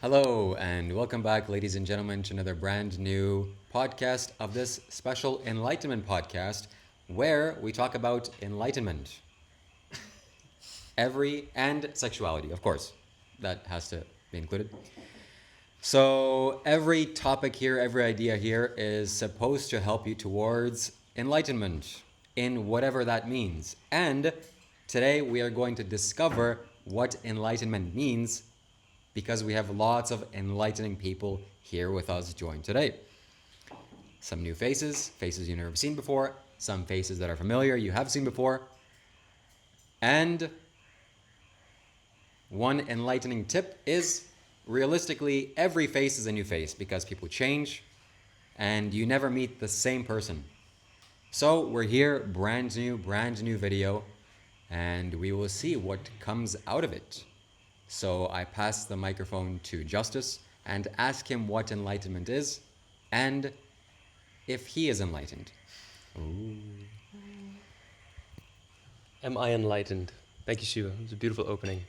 Hello, and welcome back, ladies and gentlemen, to another brand new podcast of this special Enlightenment Podcast, where we talk about enlightenment, and sexuality, of course. That has to be included. So, every topic here, every idea here is supposed to help you towards enlightenment in whatever that means. And today we are going to discover what enlightenment means because we have lots of enlightening people here with us joined today. Some new faces you've never seen before, some faces that are familiar you have seen before. And one enlightening tip is realistically every face is a new face because people change and you never meet the same person. So we're here, brand new video, and we will see what comes out of it. So I pass the microphone to Justice and ask him what enlightenment is and if he is enlightened. Ooh. Am I enlightened? Thank you, Shiva. It was a beautiful opening.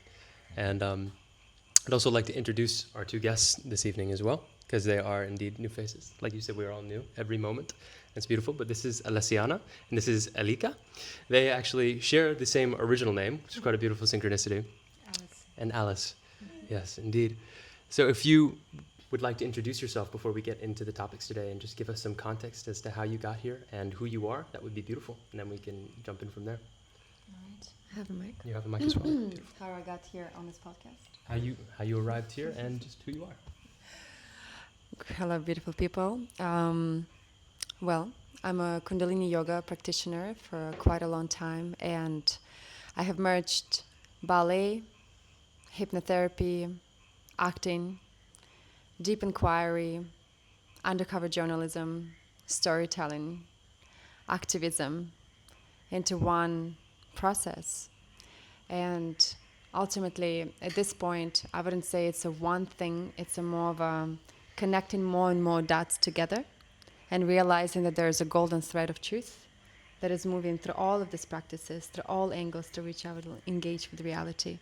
And I'd also like to introduce our two guests this evening as well, because they are indeed new faces. Like you said, we're all new every moment. It's beautiful, but this is Alessiana and this is Elika. They actually share the same original name, which is quite a beautiful synchronicity. And Alice. Yes, indeed. So if you would like to introduce yourself before we get into the topics today and just give us some context as to how you got here and who you are, that would be beautiful. And then we can jump in from there. All right. I have a mic. You have a mic as well. Beautiful. How I got here on this podcast. How you arrived here and just who you are. Hello, beautiful people. Well, I'm a Kundalini yoga practitioner for quite a long time, and I have merged ballet, hypnotherapy, acting, deep inquiry, undercover journalism, storytelling, activism into one process. And ultimately, at this point, I wouldn't say it's a one thing, it's a more of a connecting more and more dots together and realizing that there's a golden thread of truth that is moving through all of these practices, through all angles through which I would engage with reality.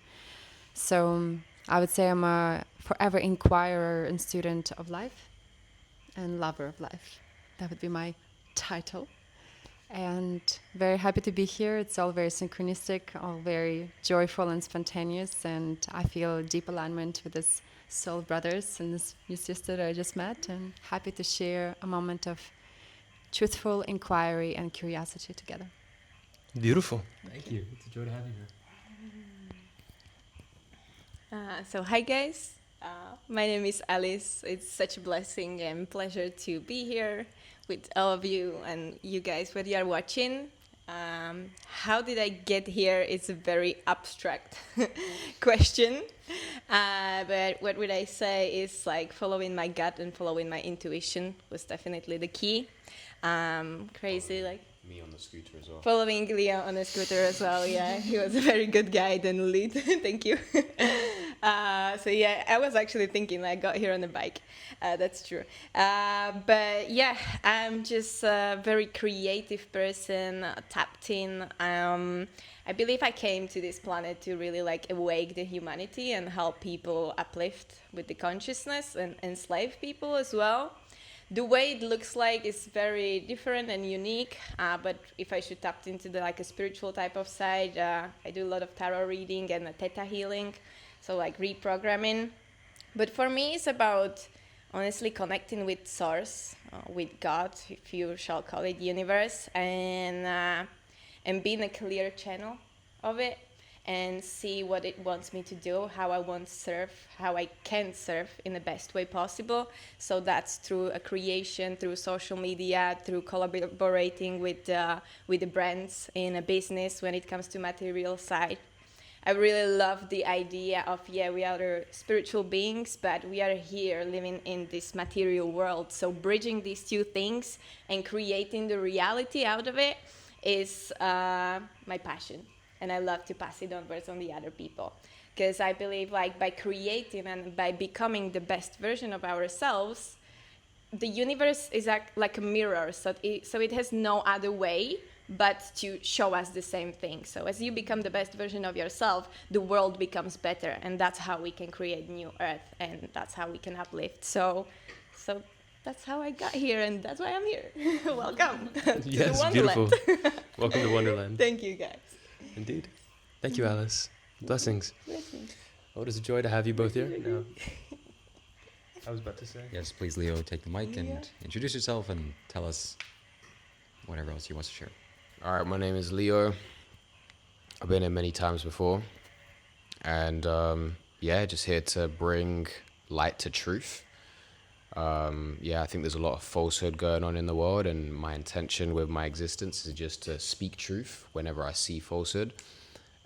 So I would say I'm a forever inquirer and student of life and lover of life. That would be my title. And very happy to be here. It's all very synchronistic, all very joyful and spontaneous. And I feel deep alignment with this soul brothers and this new sister that I just met. And happy to share a moment of truthful inquiry and curiosity together. Beautiful. Thank you. It's a joy to have you here. So hi guys, my name is Alice. It's such a blessing and pleasure to be here with all of you and you guys what you are watching. How did I get here? It's a very abstract question, but what would I say is like following my gut and following my intuition was definitely the key. Crazy like Me on the scooter as well. following Leo on a scooter as well, yeah. He was a very good guide and lead. Thank you. So yeah, I was actually thinking I got here on a bike. That's true. But yeah, I'm just a very creative person, tapped in. I believe I came to this planet to really like awake the humanity and help people uplift with the consciousness and enslave people as well. The way it looks like is very different and unique, but if I should tap into the like a spiritual type of side, I do a lot of tarot reading and theta healing, so like reprogramming. But for me, it's about honestly connecting with Source, with God, if you shall call it universe, and being a clear channel of it. And see what it wants me to do, how I want to serve, how I can serve in the best way possible. So that's through a creation, through social media, through collaborating with the brands in a business when it comes to material side. I really love the idea of, we are spiritual beings, but we are here living in this material world. So bridging these two things and creating the reality out of it is my passion. And I love to pass it onwards on the other people. Because I believe like by creating and by becoming the best version of ourselves, the universe is like a mirror. So it has no other way but to show us the same thing. So as you become the best version of yourself, the world becomes better, and that's how we can create new earth, and that's how we can uplift. So that's how I got here, and that's why I'm here. Welcome to Yes, Wonderland. beautiful. Welcome to Wonderland. Thank you, guys. Indeed. Thank you, Alice. Blessings. Blessings. Oh, it is a joy to have you both here. No. I was about to say. Yes, please, Leo, take the mic Yeah. and introduce yourself and tell us whatever else you want to share. All right, my name is Leo. I've been here many times before. And just here to bring light to truth. I think there's a lot of falsehood going on in the world, and my intention with my existence is just to speak truth whenever I see falsehood.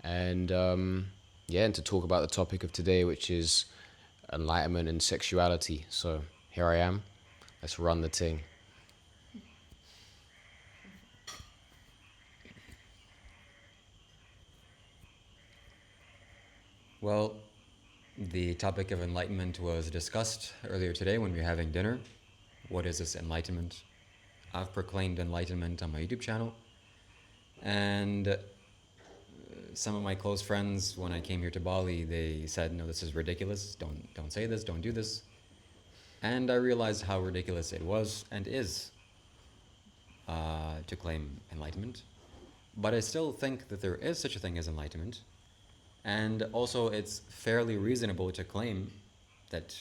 And and to talk about the topic of today, which is enlightenment and sexuality. So here I am. Let's run the thing. Well, the topic of enlightenment was discussed earlier today when we were having dinner. What is this enlightenment? I've proclaimed enlightenment on my YouTube channel. And some of my close friends, when I came here to Bali, they said, no, this is ridiculous. Don't say this, don't do this. And I realized how ridiculous it was and is to claim enlightenment. But I still think that there is such a thing as enlightenment. And also, it's fairly reasonable to claim that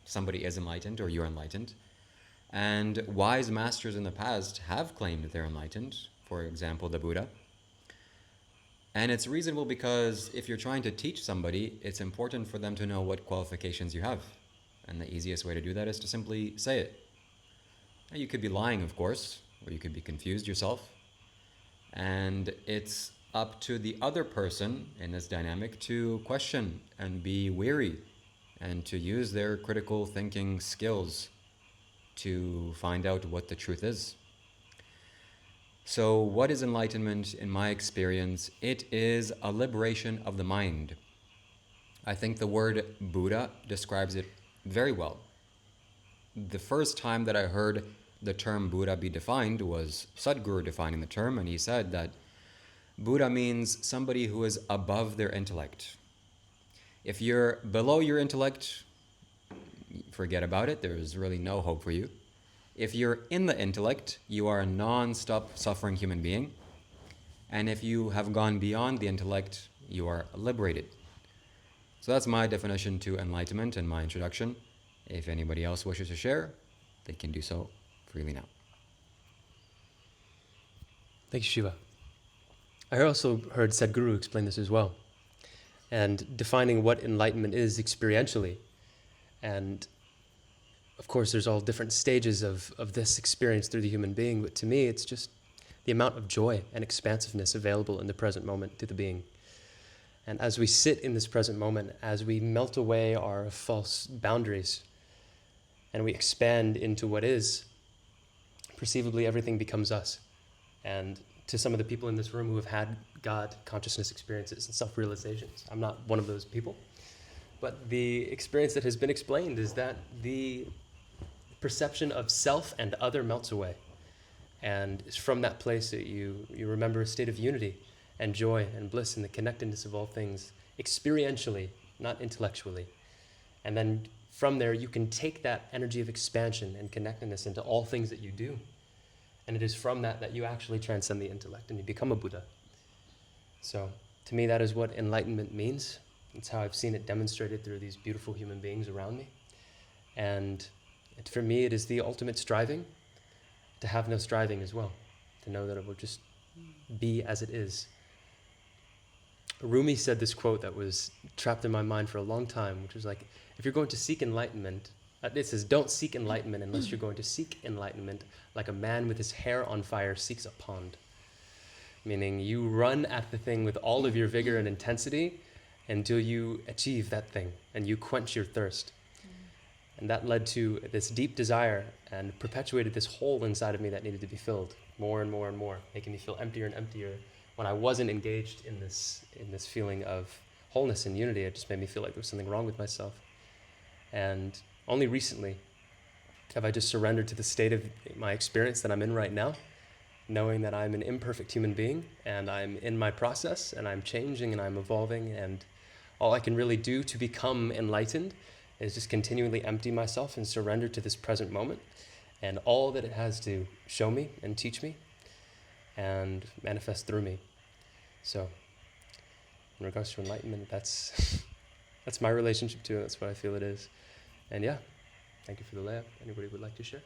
somebody is enlightened or you're enlightened. And wise masters in the past have claimed that they're enlightened, for example, the Buddha. And it's reasonable because if you're trying to teach somebody, it's important for them to know what qualifications you have. And the easiest way to do that is to simply say it. Now, you could be lying, of course, or you could be confused yourself. And it's up to the other person in this dynamic to question and be wary and to use their critical thinking skills to find out what the truth is. So what is enlightenment in my experience? It is a liberation of the mind. I think the word Buddha describes it very well. The first time that I heard the term Buddha be defined was Sadhguru defining the term, and he said that Buddha means somebody who is above their intellect. If you're below your intellect, forget about it. There's really no hope for you. If you're in the intellect, you are a non-stop suffering human being. And if you have gone beyond the intellect, you are liberated. So that's my definition to enlightenment and my introduction. If anybody else wishes to share, they can do so freely now. Thank you, Shiva. I also heard Sadhguru explain this as well, and defining what enlightenment is experientially. And of course, there's all different stages of this experience through the human being, but to me, it's just the amount of joy and expansiveness available in the present moment to the being. And as we sit in this present moment, as we melt away our false boundaries, and we expand into what is, perceivably everything becomes us. And to some of the people in this room who have had God consciousness experiences and self-realizations, I'm not one of those people, but the experience that has been explained is that the perception of self and other melts away. And it's from that place that you remember a state of unity and joy and bliss and the connectedness of all things experientially, not intellectually. And then from there, you can take that energy of expansion and connectedness into all things that you do. And it is from that you actually transcend the intellect and you become a Buddha. So to me, that is what enlightenment means. It's how I've seen it demonstrated through these beautiful human beings around me. And for me, it is the ultimate striving to have no striving as well, to know that it will just be as it is. Rumi said this quote that was trapped in my mind for a long time, which was like, if you're going to seek enlightenment, it says, don't seek enlightenment unless you're going to seek enlightenment like a man with his hair on fire seeks a pond. Meaning you run at the thing with all of your vigor and intensity until you achieve that thing and you quench your thirst. And that led to this deep desire and perpetuated this hole inside of me that needed to be filled more and more and more, making me feel emptier and emptier. When I wasn't engaged in this feeling of wholeness and unity, it just made me feel like there was something wrong with myself. And only recently have I just surrendered to the state of my experience that I'm in right now knowing that I'm an imperfect human being and I'm in my process and I'm changing and I'm evolving, and all I can really do to become enlightened is just continually empty myself and surrender to this present moment and all that it has to show me and teach me and manifest through me. So in regards to enlightenment, that's that's my relationship to it. That's what I feel it is. And yeah, thank you for the layup. Anybody would like to share?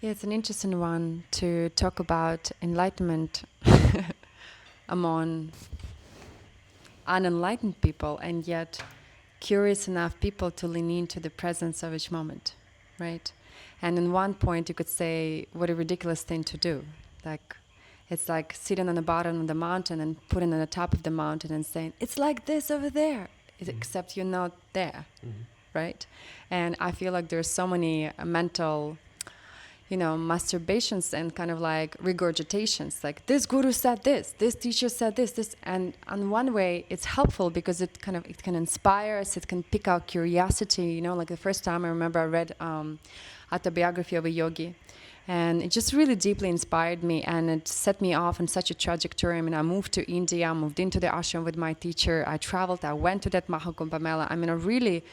Yeah, it's an interesting one to talk about enlightenment among unenlightened people, and yet curious enough people to lean into the presence of each moment, right? And in one point you could say, what a ridiculous thing to do. Like, it's like sitting on the bottom of the mountain and putting on the top of the mountain and saying, it's like this over there, except you're not there, right? And I feel like there's so many mental, masturbations and kind of like regurgitations, like this guru said this teacher said this, and on one way it's helpful because it can inspire us, it can pick out curiosity, like the first time I remember I read autobiography of a yogi, and it just really deeply inspired me, and it set me off on such a trajectory. I mean, I moved to India, I moved into the ashram with my teacher, I traveled, I went to that Mahakumbh Mela. I mean,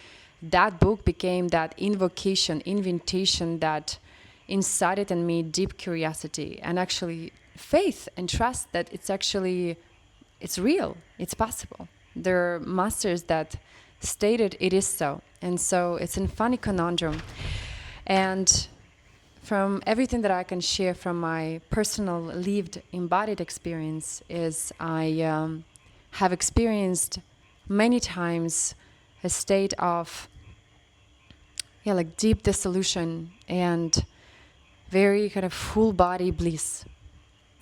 that book became that invitation that incited in me deep curiosity and actually faith and trust that it's real, it's possible. There are masters that stated it is so. And so it's a funny conundrum. And from everything that I can share from my personal lived embodied experience is I have experienced many times a state of deep dissolution and very kind of full body bliss.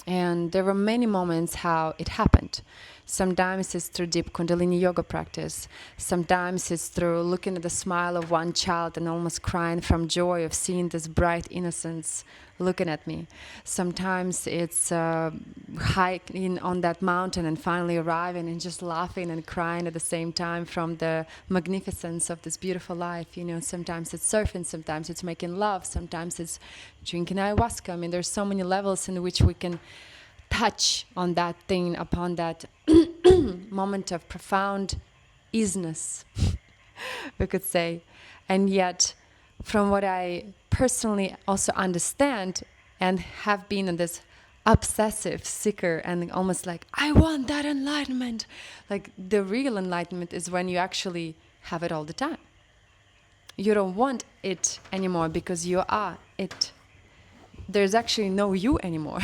And there were many moments how it happened. Sometimes it's through deep Kundalini yoga practice. Sometimes it's through looking at the smile of one child and almost crying from joy of seeing this bright innocence looking at me. Sometimes it's hiking on that mountain and finally arriving and just laughing and crying at the same time from the magnificence of this beautiful life. Sometimes it's surfing, sometimes it's making love, sometimes it's drinking ayahuasca. I mean, there's so many levels in which we can touch on that thing, upon that moment of profound easiness, we could say. And yet, from what I personally also understand and have been in this obsessive seeker and almost like, I want that enlightenment. Like, the real enlightenment is when you actually have it all the time. You don't want it anymore because you are it. There's actually no you anymore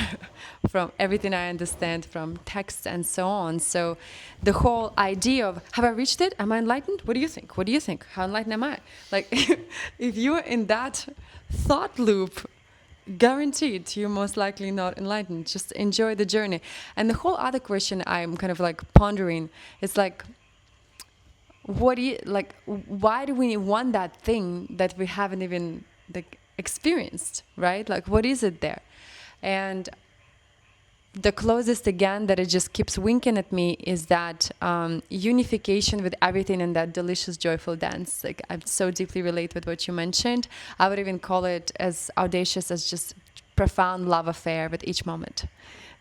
from everything I understand from texts and so on. So the whole idea of, have I reached it? Am I enlightened? What do you think? What do you think? How enlightened am I? Like, if you're in that thought loop, guaranteed you're most likely not enlightened. Just enjoy the journey. And the whole other question I'm kind of like pondering is like, why do we want that thing that we haven't even experienced, right? Like, what is it there? And the closest again that it just keeps winking at me is that unification with everything in that delicious, joyful dance. Like, I so deeply relate with what you mentioned. I would even call it as audacious as just profound love affair with each moment.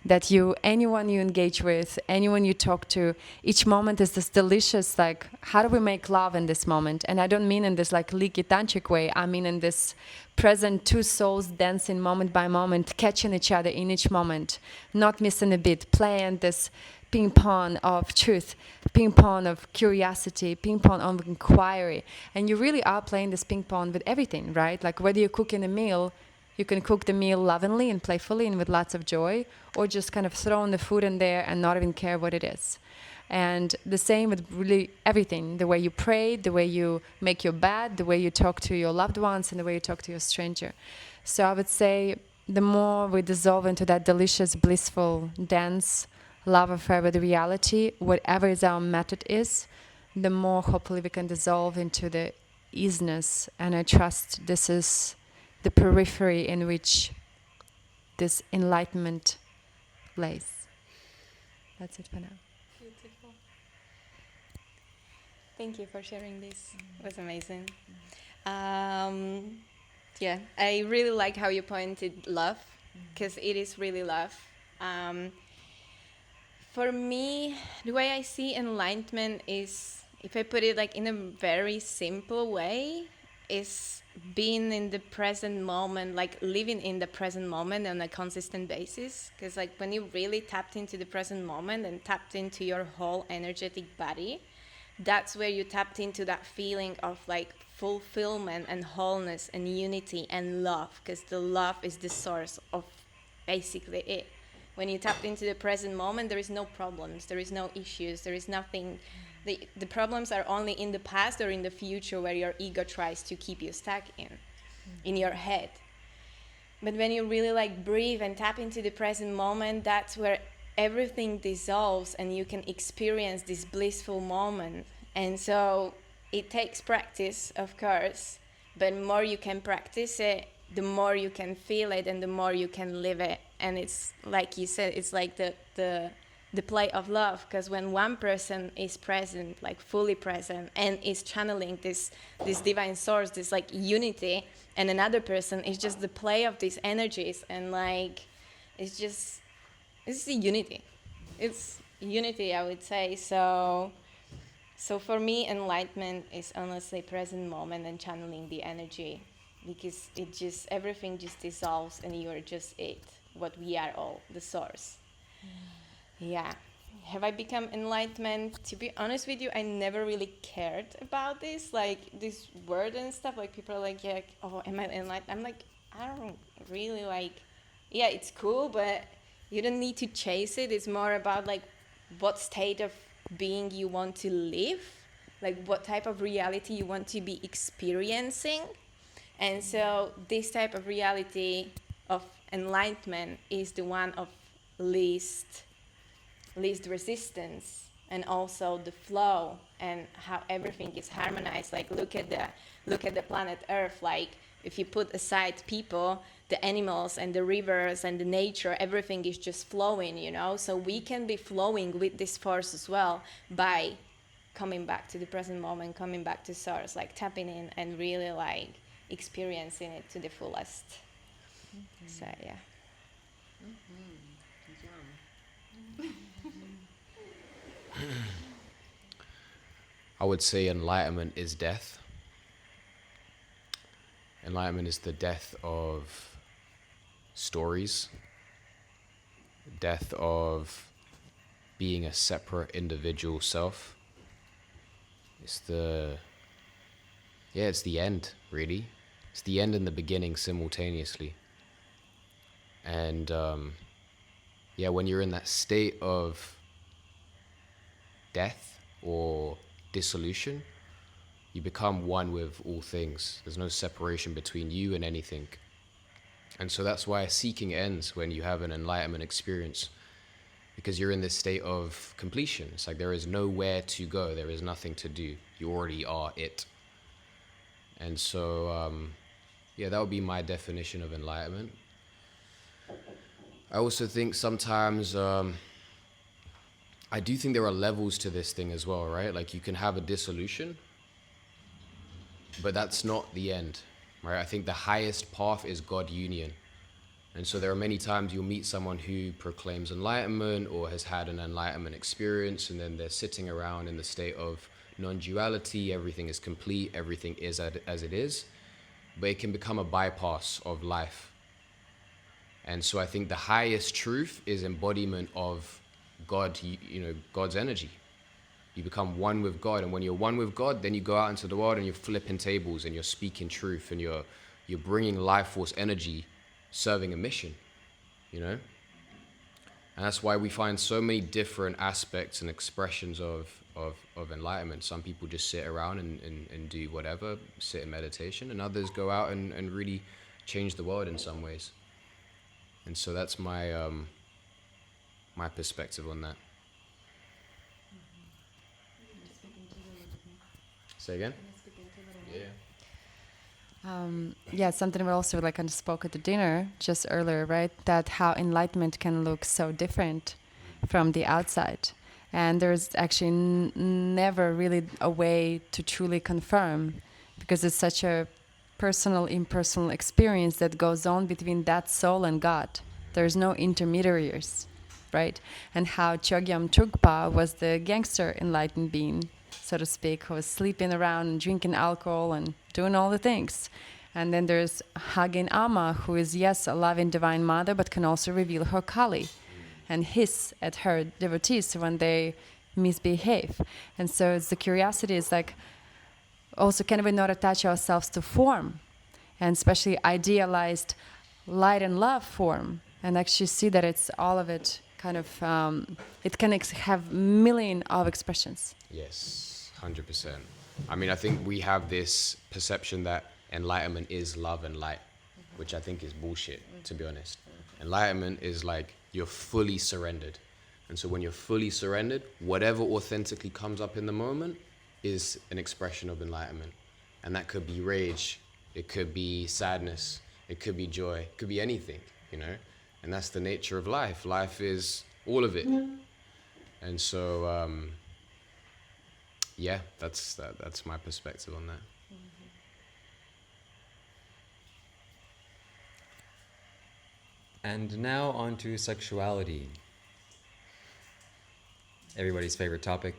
That anyone you engage with, anyone you talk to, each moment is this delicious, like, how do we make love in this moment? And I don't mean in this like leaky tantric way. I mean in this present two souls dancing moment by moment, catching each other in each moment, not missing a beat, playing this ping pong of truth, ping pong of curiosity, ping pong of inquiry. And you really are playing this ping pong with everything, right? Like, whether you're cooking a meal, you can cook the meal lovingly and playfully and with lots of joy, or just kind of throwing the food in there and not even care what it is. And the same with really everything, the way you pray, the way you make your bed, the way you talk to your loved ones, and the way you talk to your stranger. So I would say the more we dissolve into that delicious, blissful dance, love affair with reality, whatever is our method is, the more hopefully we can dissolve into the easiness. And I trust this is the periphery in which this enlightenment lays. That's it for now. Beautiful. Thank you for sharing this. It was amazing. Yeah, I really like how you pointed love, because it is really love. Um, for me, the way I see enlightenment is, if I put it like in a very simple way, is being in the present moment, like living in the present moment on a consistent basis. Because like when you really tapped into the present moment and tapped into your whole energetic body, that's where you tapped into that feeling of like fulfillment and wholeness and unity and love, because the love is the source of basically it. When you tap into the present moment, there is no problems, there is no issues, there is nothing. The problems are only in the past or in the future, where your ego tries to keep you stuck in your head. But when you really like breathe and tap into the present moment, that's where everything dissolves and you can experience this blissful moment. And so it takes practice, of course, but the more you can practice it, the more you can feel it and the more you can live it. And it's like you said, it's like the play of love, because when one person is present, like fully present, and is channeling this divine source, this like unity, and another person is just the play of these energies, and like it's the unity. It's unity, I would say. So for me, enlightenment is honestly present moment and channeling the energy, because everything just dissolves and you are just it, what we are all, the source. Yeah. Have I become enlightenment? To be honest with you, I never really cared about this word and stuff. Like people are like, yeah, oh, am I enlightened? I'm like, I don't really like, yeah, it's cool, but you don't need to chase it. It's more about like what state of being you want to live, like what type of reality you want to be experiencing. And so this type of reality of enlightenment is the one of least resistance, and also the flow and how everything is harmonized. Like look at the planet Earth. Like if you put aside people, the animals and the rivers and the nature, everything is just flowing, you know. So we can be flowing with this force as well by coming back to the present moment, coming back to source, like tapping in and really like experiencing it to the fullest. So yeah. I would say enlightenment is death. Enlightenment is the death of stories, death of being a separate individual self. It's the end, really. It's the end and the beginning simultaneously. And when you're in that state of death or dissolution, you become one with all things. There's no separation between you and anything. And so that's why seeking ends when you have an enlightenment experience, because you're in this state of completion. It's like there is nowhere to go. There is nothing to do. You already are it. And so, that would be my definition of enlightenment. I also think sometimes, I do think there are levels to this thing as well, right? Like you can have a dissolution, but that's not the end, right? I think the highest path is God union. And so there are many times you'll meet someone who proclaims enlightenment or has had an enlightenment experience, and then they're sitting around in the state of non-duality, everything is complete, everything is as it is, but it can become a bypass of life. And so I think the highest truth is embodiment of God, God's energy. You become one with God, and when you're one with God, then you go out into the world and you're flipping tables and you're speaking truth and you're bringing life force energy, serving a mission, And that's why we find so many different aspects and expressions of enlightenment. Some people just sit around and do whatever, sit in meditation, and others go out and really change the world in some ways. And so that's my my perspective on that. Say again? Yeah. Something we also like kind of spoke at the dinner just earlier, right? That how enlightenment can look so different from the outside. And there's actually never really a way to truly confirm, because it's such a personal, impersonal experience that goes on between that soul and God. There's no intermediaries, right? And how Chogyam Trungpa was the gangster enlightened being, so to speak, who was sleeping around and drinking alcohol and doing all the things. And then there's Hagen Amma, who is, yes, a loving divine mother, but can also reveal her Kali and hiss at her devotees when they misbehave. And so it's the curiosity is like, also can we not attach ourselves to form, and especially idealized light and love form, and actually see that it's all of it kind of, it can have million of expressions. Yes, 100%. I mean, I think we have this perception that enlightenment is love and light, which I think is bullshit, to be honest. Enlightenment is like you're fully surrendered. And so when you're fully surrendered, whatever authentically comes up in the moment is an expression of enlightenment. And that could be rage, it could be sadness, it could be joy, it could be anything, you know? And that's the nature of life. Life is all of it. And so, yeah, that's my perspective on that. And now on to sexuality. Everybody's favorite topic,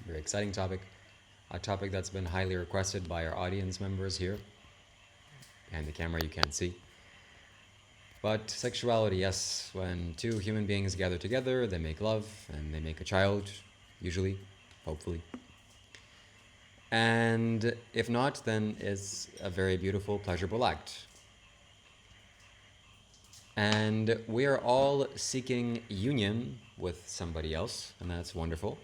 very exciting topic. A topic that's been highly requested by our audience members here. Behind the camera you can't see. But sexuality, yes, when two human beings gather together, they make love and they make a child, usually, hopefully. And if not, then it's a very beautiful, pleasurable act. And we are all seeking union with somebody else, and that's wonderful.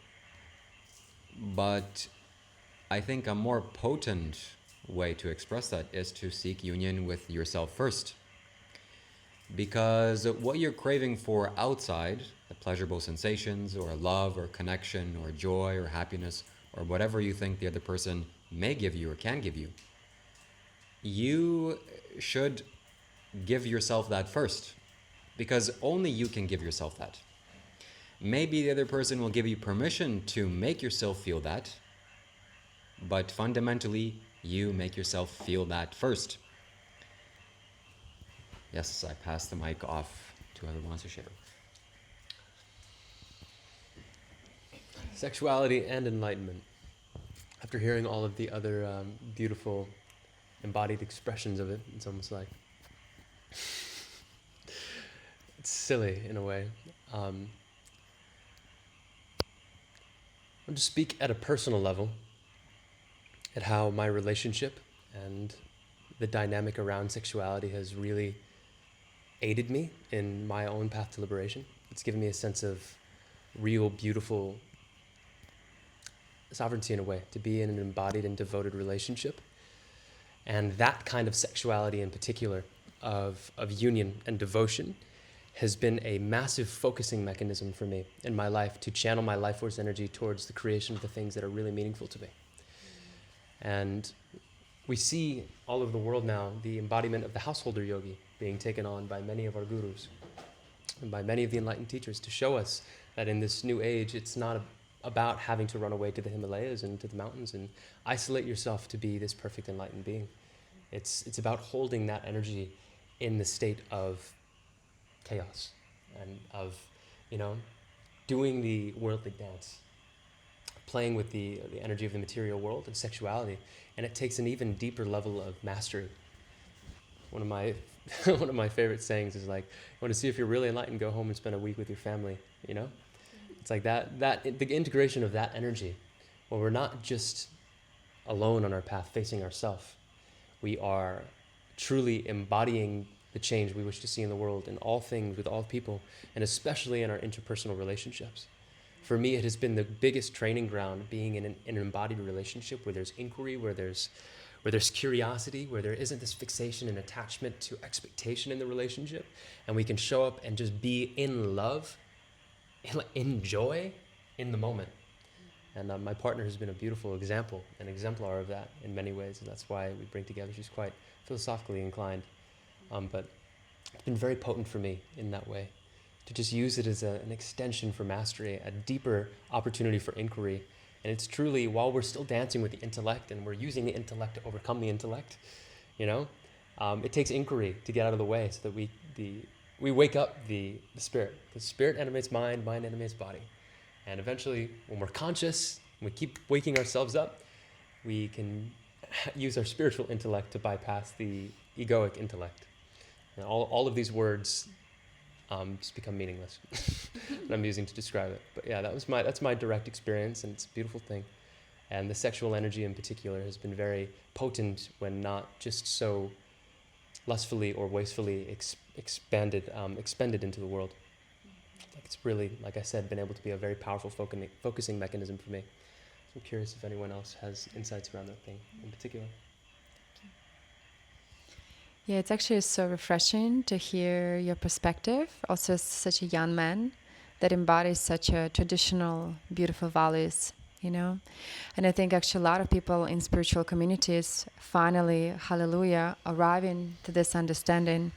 But I think a more potent way to express that is to seek union with yourself first. Because what you're craving for outside, the pleasurable sensations or love or connection or joy or happiness or whatever you think the other person may give you or can give you, you should give yourself that first. Because only you can give yourself that. Maybe the other person will give you permission to make yourself feel that, but fundamentally, you make yourself feel that first. Yes, I pass the mic off to whoever wants to share. Sexuality and enlightenment. After hearing all of the other beautiful embodied expressions of it, it's almost like it's silly in a way. I'll just speak at a personal level at how my relationship and the dynamic around sexuality has really aided me in my own path to liberation. It's given me a sense of real, beautiful sovereignty in a way, to be in an embodied and devoted relationship. And that kind of sexuality in particular, of union and devotion, has been a massive focusing mechanism for me in my life to channel my life force energy towards the creation of the things that are really meaningful to me. And we see all over the world now the embodiment of the householder yogi being taken on by many of our gurus and by many of the enlightened teachers to show us that in this new age, it's not about having to run away to the Himalayas and to the mountains and isolate yourself to be this perfect enlightened being. It's about holding that energy in the state of chaos and of, doing the worldly dance, playing with the energy of the material world and sexuality, and it takes an even deeper level of mastery. One of my one of my favorite sayings is like, "You want to see if you're really enlightened? Go home and spend a week with your family." It's like that the integration of that energy, where we're not just alone on our path facing ourselves, we are truly embodying the change we wish to see in the world, in all things, with all people, and especially in our interpersonal relationships. For me, it has been the biggest training ground, being in an embodied relationship where there's inquiry, where there's curiosity, where there isn't this fixation and attachment to expectation in the relationship, and we can show up and just be in love, in joy, in the moment. And my partner has been a beautiful example, an exemplar of that in many ways, and that's why we bring together. She's quite philosophically inclined, but it's been very potent for me in that way to just use it as an extension for mastery, a deeper opportunity for inquiry. And it's truly, while we're still dancing with the intellect and we're using the intellect to overcome the intellect, it takes inquiry to get out of the way so that we wake up the spirit. Because spirit animates mind, mind animates body. And eventually, when we're conscious, we keep waking ourselves up, we can use our spiritual intellect to bypass the egoic intellect. And all of these words just become meaningless that I'm using to describe it. But yeah, that's my direct experience, and it's a beautiful thing. And the sexual energy in particular has been very potent when not just so lustfully or wastefully expended into the world. It's really, like I said, been able to be a very powerful focusing mechanism for me. So I'm curious if anyone else has insights around that thing in particular. Yeah, it's actually so refreshing to hear your perspective, also as such a young man that embodies such a traditional, beautiful values, And I think actually a lot of people in spiritual communities finally, hallelujah, arriving to this understanding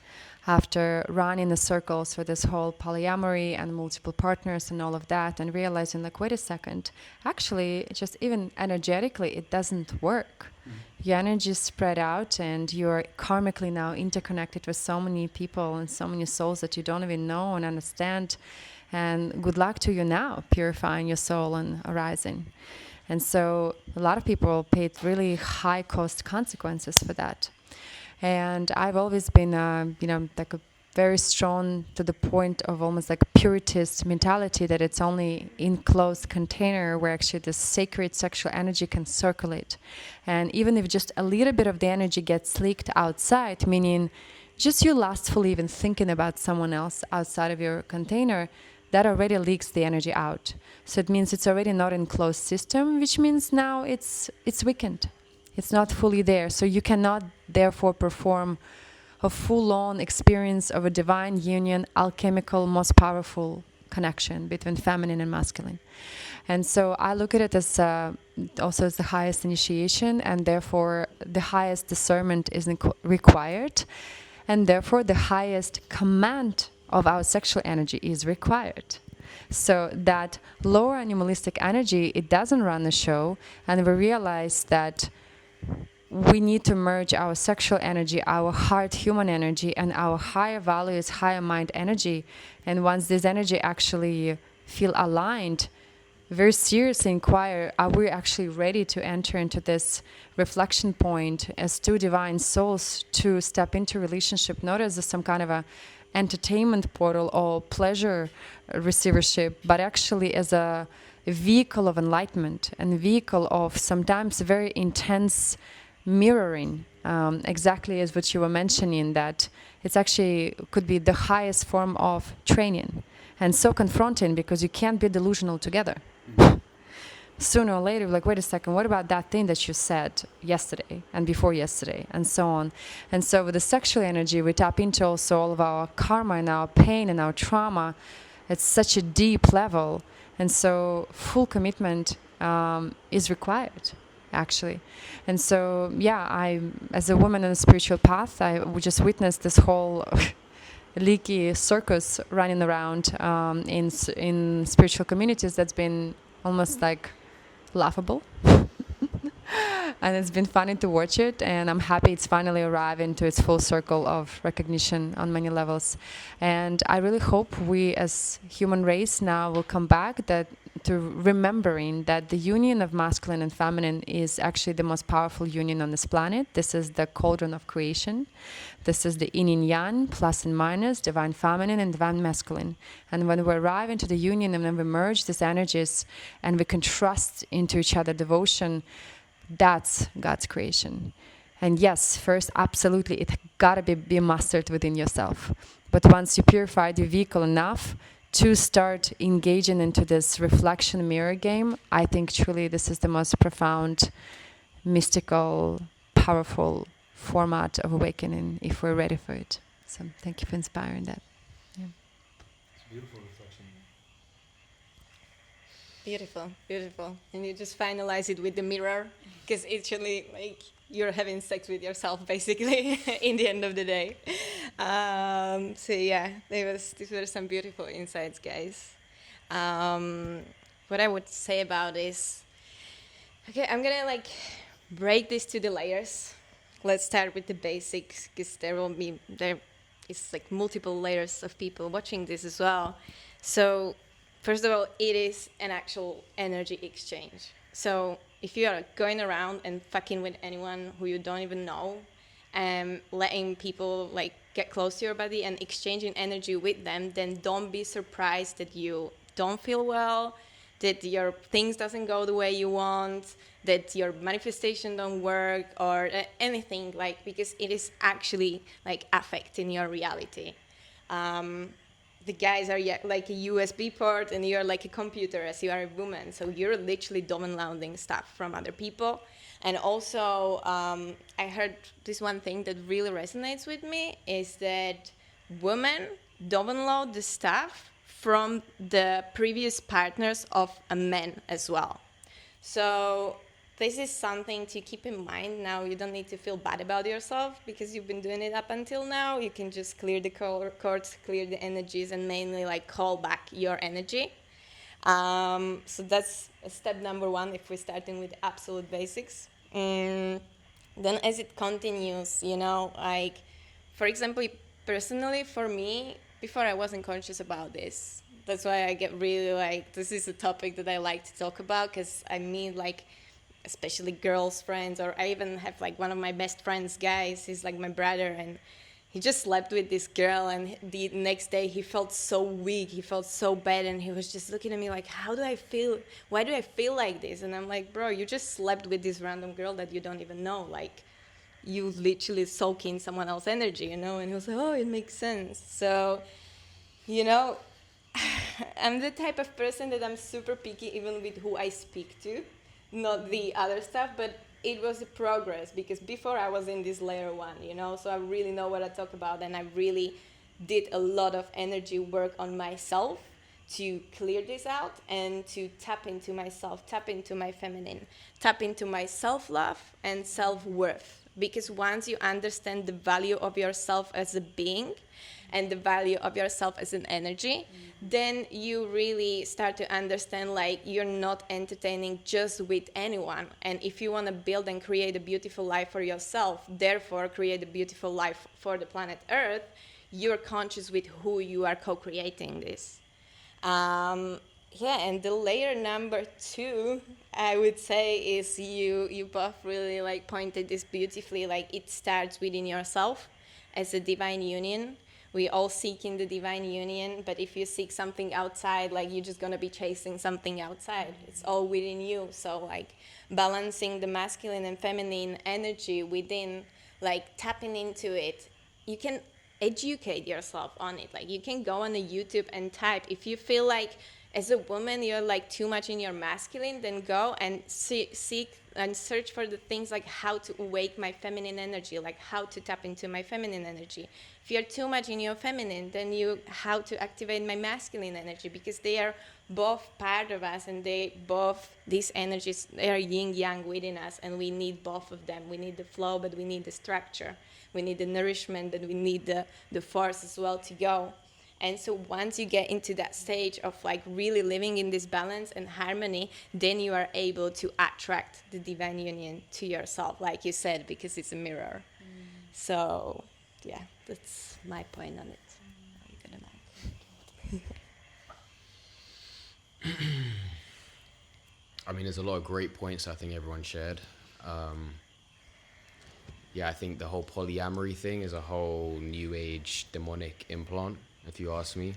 after running the circles for this whole polyamory and multiple partners and all of that, and realizing like, wait a second, actually, just even energetically, it doesn't work. Your energy is spread out and you're karmically now interconnected with so many people and so many souls that you don't even know and understand. And good luck to you now, purifying your soul and arising. And so a lot of people paid really high cost consequences for that. And I've always been, like a very strong to the point of almost like puritist mentality that it's only enclosed container where actually the sacred sexual energy can circulate. And even if just a little bit of the energy gets leaked outside, meaning just you lustfully even thinking about someone else outside of your container, that already leaks the energy out. So it means it's already not in closed system, which means now it's weakened. It's not fully there. So you cannot therefore perform a full-on experience of a divine union, alchemical, most powerful connection between feminine and masculine. And so I look at it as also as the highest initiation, and therefore the highest discernment is required, and therefore the highest command of our sexual energy is required. So that lower animalistic energy, it doesn't run the show, and we realize that we need to merge our sexual energy, our heart human energy, and our higher values, higher mind energy. And once this energy actually feel aligned, very seriously inquire, are we actually ready to enter into this reflection point as two divine souls to step into relationship, not as some kind of a entertainment portal or pleasure receivership, but actually as a vehicle of enlightenment and vehicle of sometimes very intense mirroring, exactly as what you were mentioning, that it's actually could be the highest form of training and so confronting because you can't be delusional together. Sooner or later, like, wait a second, what about that thing that you said yesterday and before yesterday and so on? And so with the sexual energy, we tap into also all of our karma and our pain and our trauma at such a deep level. And so full commitment is required, actually. And so, yeah, I, as a woman on a spiritual path, I just witnessed this whole leaky circus running around in spiritual communities that's been almost like laughable. And it's been funny to watch it, and I'm happy it's finally arriving to its full circle of recognition on many levels. And I really hope we as human race now will come back to remembering that the union of masculine and feminine is actually the most powerful union on this planet. This is the cauldron of creation. This is the yin and yang, plus and minus, divine feminine and divine masculine. And when we arrive into the union and when we merge these energies and we can trust into each other devotion, that's God's creation. And yes, first, absolutely, it gotta be mastered within yourself. But once you purify the vehicle enough to start engaging into this reflection mirror game, I think truly this is the most profound, mystical, powerful format of awakening if we're ready for it. So thank you for inspiring that. Yeah. It's a beautiful reflection. Beautiful, beautiful. And you just finalize it with the mirror, because it's really like you're having sex with yourself, basically, in the end of the day. So yeah, these were some beautiful insights, guys. What I would say about this, okay, I'm gonna like break this to the layers. Let's start with the basics, because there is like multiple layers of people watching this as well. So first of all, it is an actual energy exchange. So if you are going around and fucking with anyone who you don't even know, letting people like get close to your body and exchanging energy with them, then don't be surprised that you don't feel well, that your things doesn't go the way you want, that your manifestation don't work, or anything, like, because it is actually like affecting your reality. The guys are like a USB port and you're like a computer as you are a woman. So you're literally downloading stuff from other people. And also, I heard this one thing that really resonates with me is that women download the stuff from the previous partners of a man as well. So this is something to keep in mind. Now you don't need to feel bad about yourself because you've been doing it up until now. You can just clear the cords, clear the energies, and mainly like call back your energy. So that's step number one if we're starting with absolute basics. And then as it continues, like, for example, personally for me, before I wasn't conscious about this. That's why I get really like, this is a topic that I like to talk about, because I meet like, especially girls friends, or I even have like one of my best friends, guys, he's like my brother, and he just slept with this girl, and the next day he felt so weak, he felt so bad, and he was just looking at me like, how do I feel, why do I feel like this? And I'm like, bro, you just slept with this random girl that you don't even know, like, you literally soak in someone else's energy, and he was like, oh, it makes sense. So, I'm the type of person that I'm super picky even with who I speak to, not the other stuff, but it was a progress, because before I was in this layer one, so I really know what I talk about, and I really did a lot of energy work on myself to clear this out and to tap into myself, tap into my feminine, tap into my self-love and self-worth. Because once you understand the value of yourself as a being and the value of yourself as an energy, then you really start to understand, like, you're not entertaining just with anyone. And if you want to build and create a beautiful life for yourself, therefore create a beautiful life for the planet Earth, you're conscious with who you are co-creating this. And the layer number 2, I would say, is you both really like pointed this beautifully, like it starts within yourself as a divine union. We all seek in the divine union, but if you seek something outside, like, you're just going to be chasing something outside. It's all within you. So like balancing the masculine and feminine energy within, like tapping into it, you can educate yourself on it. Like, you can go on the YouTube and type. If you feel like as a woman you're like too much in your masculine, then go and seek and search for the things like how to awake my feminine energy, like how to tap into my feminine energy. If you're too much in your feminine, then how to activate my masculine energy, because they are both part of us, and these energies, they are yin yang within us, and we need both of them. We need the flow, but we need the structure. We need the nourishment, but we need the force as well to go. And so once you get into that stage of like really living in this balance and harmony, then you are able to attract the divine union to yourself, like you said, because it's a mirror. So yeah, that's my point on it. I mean, there's a lot of great points I think everyone shared. I think the whole polyamory thing is a whole new age demonic implant, if you ask me.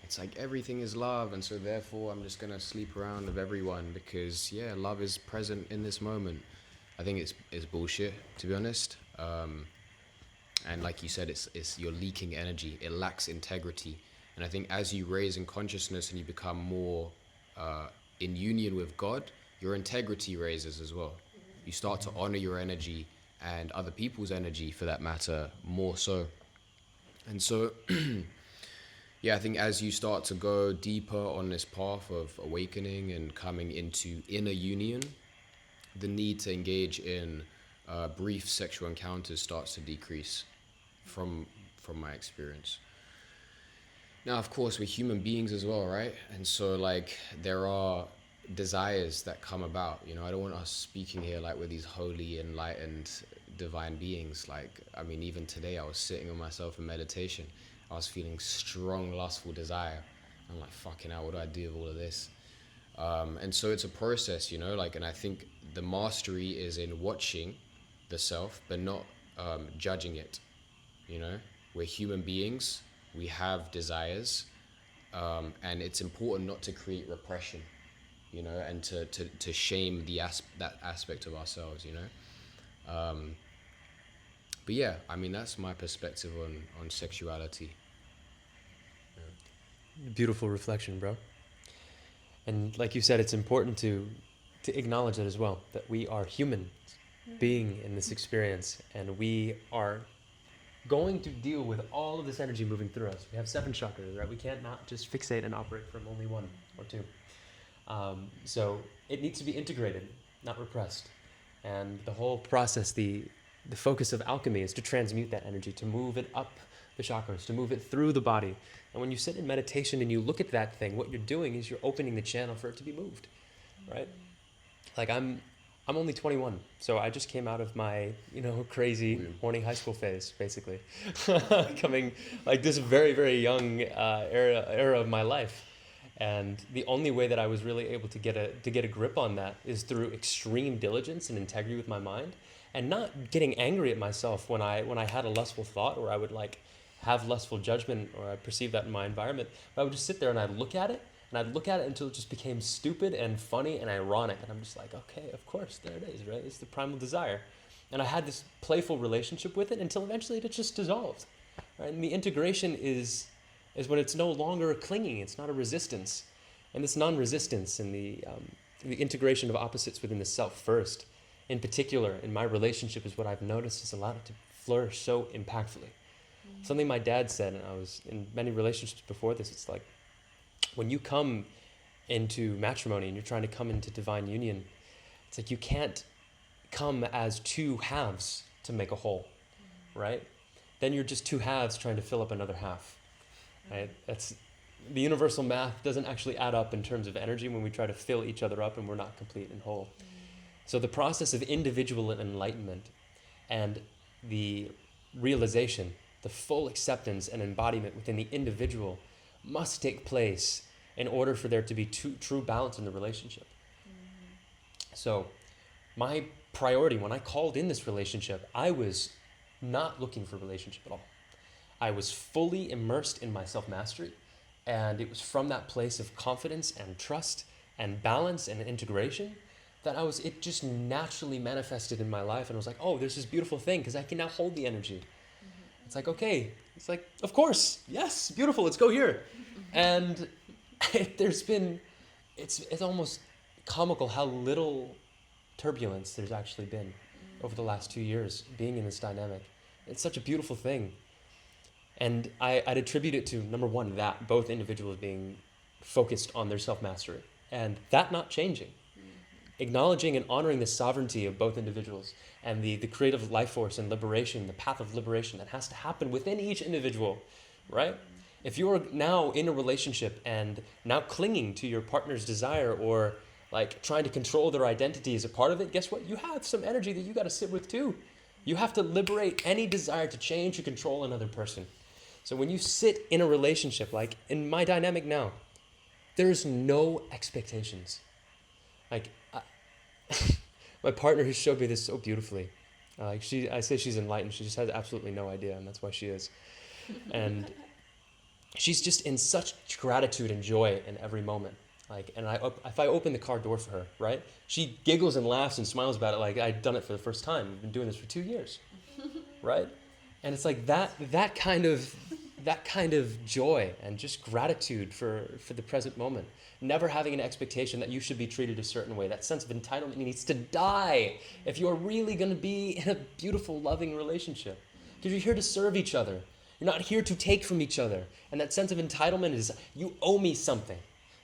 It's like everything is love, and so therefore I'm just going to sleep around with everyone because, love is present in this moment. I think it's bullshit, to be honest. And like you said, it's you're leaking energy. It lacks integrity. And I think as you raise in consciousness and you become more in union with God, your integrity raises as well. You start to honor your energy and other people's energy, for that matter, more so. And so, I think as you start to go deeper on this path of awakening and coming into inner union, the need to engage in brief sexual encounters starts to decrease from from my experience. Now, of course, we're human beings as well, right? And so, like, there are desires that come about. You know, I don't want us speaking here like we're these holy, enlightened, divine beings. Like, I mean, even today, I was sitting with myself in meditation. I was feeling strong, lustful desire. I'm like, fucking hell, what do I do with all of this? And so it's a process, you know, like, and I think the mastery is in watching the self, but not judging it. You know, we're human beings. We have desires, and it's important not to create repression, you know, and to shame that aspect of ourselves, you know. But yeah, I mean, that's my perspective on sexuality. Beautiful reflection, bro. And like you said, it's important to acknowledge it as well, that we are human being in this experience, and we are going to deal with all of this energy moving through us. We have 7 chakras, right? We can't not just fixate and operate from only 1 or 2. So it needs to be integrated, not repressed. And the whole process, the focus of alchemy is to transmute that energy, to move it up the chakras, to move it through the body. And when you sit in meditation and you look at that thing, what you're doing is you're opening the channel for it to be moved, right? Like I'm only 21, so I just came out of my, you know, crazy horny high school phase, basically. Coming like this very, very young era of my life. And the only way that I was really able to get a grip on that is through extreme diligence and integrity with my mind, and not getting angry at myself when I had a lustful thought, or I would like have lustful judgment, or I perceive that in my environment. But I would just sit there and I'd look at it, and I'd look at it until it just became stupid and funny and ironic. And I'm just like, okay, of course, there it is, right? It's the primal desire. And I had this playful relationship with it until eventually it just dissolved. Right? And the integration is when it's no longer a clinging, it's not a resistance. And this non-resistance and the integration of opposites within the self first, in particular, in my relationship, is what I've noticed has allowed it to flourish so impactfully. Something my dad said, and I was in many relationships before this, it's like, when you come into matrimony and you're trying to come into divine union, it's like you can't come as 2 halves to make a whole, right? Then you're just 2 halves trying to fill up another half, right? That's the universal math doesn't actually add up in terms of energy when we try to fill each other up and we're not complete and whole. So the process of individual enlightenment and the realization, the full acceptance and embodiment within the individual must take place in order for there to be true balance in the relationship. So my priority when I called in this relationship, I was not looking for a relationship at all. I was fully immersed in my self-mastery, and it was from that place of confidence and trust and balance and integration that it just naturally manifested in my life. And I was like, oh, there's this beautiful thing because I can now hold the energy. It's like, okay, it's like, of course, yes, beautiful, let's go here. And it's almost comical how little turbulence there's actually been over the last 2 years being in this dynamic. It's such a beautiful thing. And I'd attribute it to, number one, that both individuals being focused on their self-mastery and that not changing. Acknowledging and honoring the sovereignty of both individuals and the creative life force and liberation, the path of liberation that has to happen within each individual, right? If you're now in a relationship and now clinging to your partner's desire or like trying to control their identity as a part of it, guess what? You have some energy that you got to sit with too. You have to liberate any desire to change or control another person. So when you sit in a relationship, like in my dynamic now, there's no expectations. Like, my partner has showed me this so beautifully. I say she's enlightened. She just has absolutely no idea, and that's why she is. And she's just in such gratitude and joy in every moment. Like, and if I open the car door for her, right, she giggles and laughs and smiles about it like I'd done it for the first time. We've been doing this for 2 years, right? And it's like that kind of joy and just gratitude for the present moment. Never having an expectation that you should be treated a certain way. That sense of entitlement needs to die if you're really going to be in a beautiful, loving relationship. Because you're here to serve each other. You're not here to take from each other. And that sense of entitlement is, you owe me something.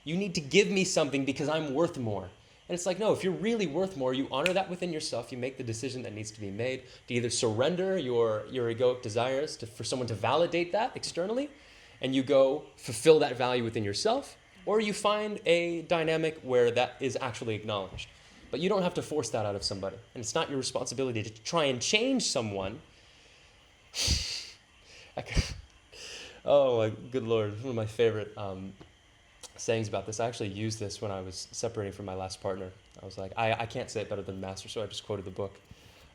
You need to give me something because I'm worth more. And it's like, no, if you're really worth more, you honor that within yourself. You make the decision that needs to be made to either surrender your egoic desires for someone to validate that externally, and you go fulfill that value within yourself, or you find a dynamic where that is actually acknowledged. But you don't have to force that out of somebody. And it's not your responsibility to try and change someone. Oh, my good Lord. One of my favorite sayings about this. I actually used this when I was separating from my last partner. I was like, I can't say it better than the master, so I just quoted the book.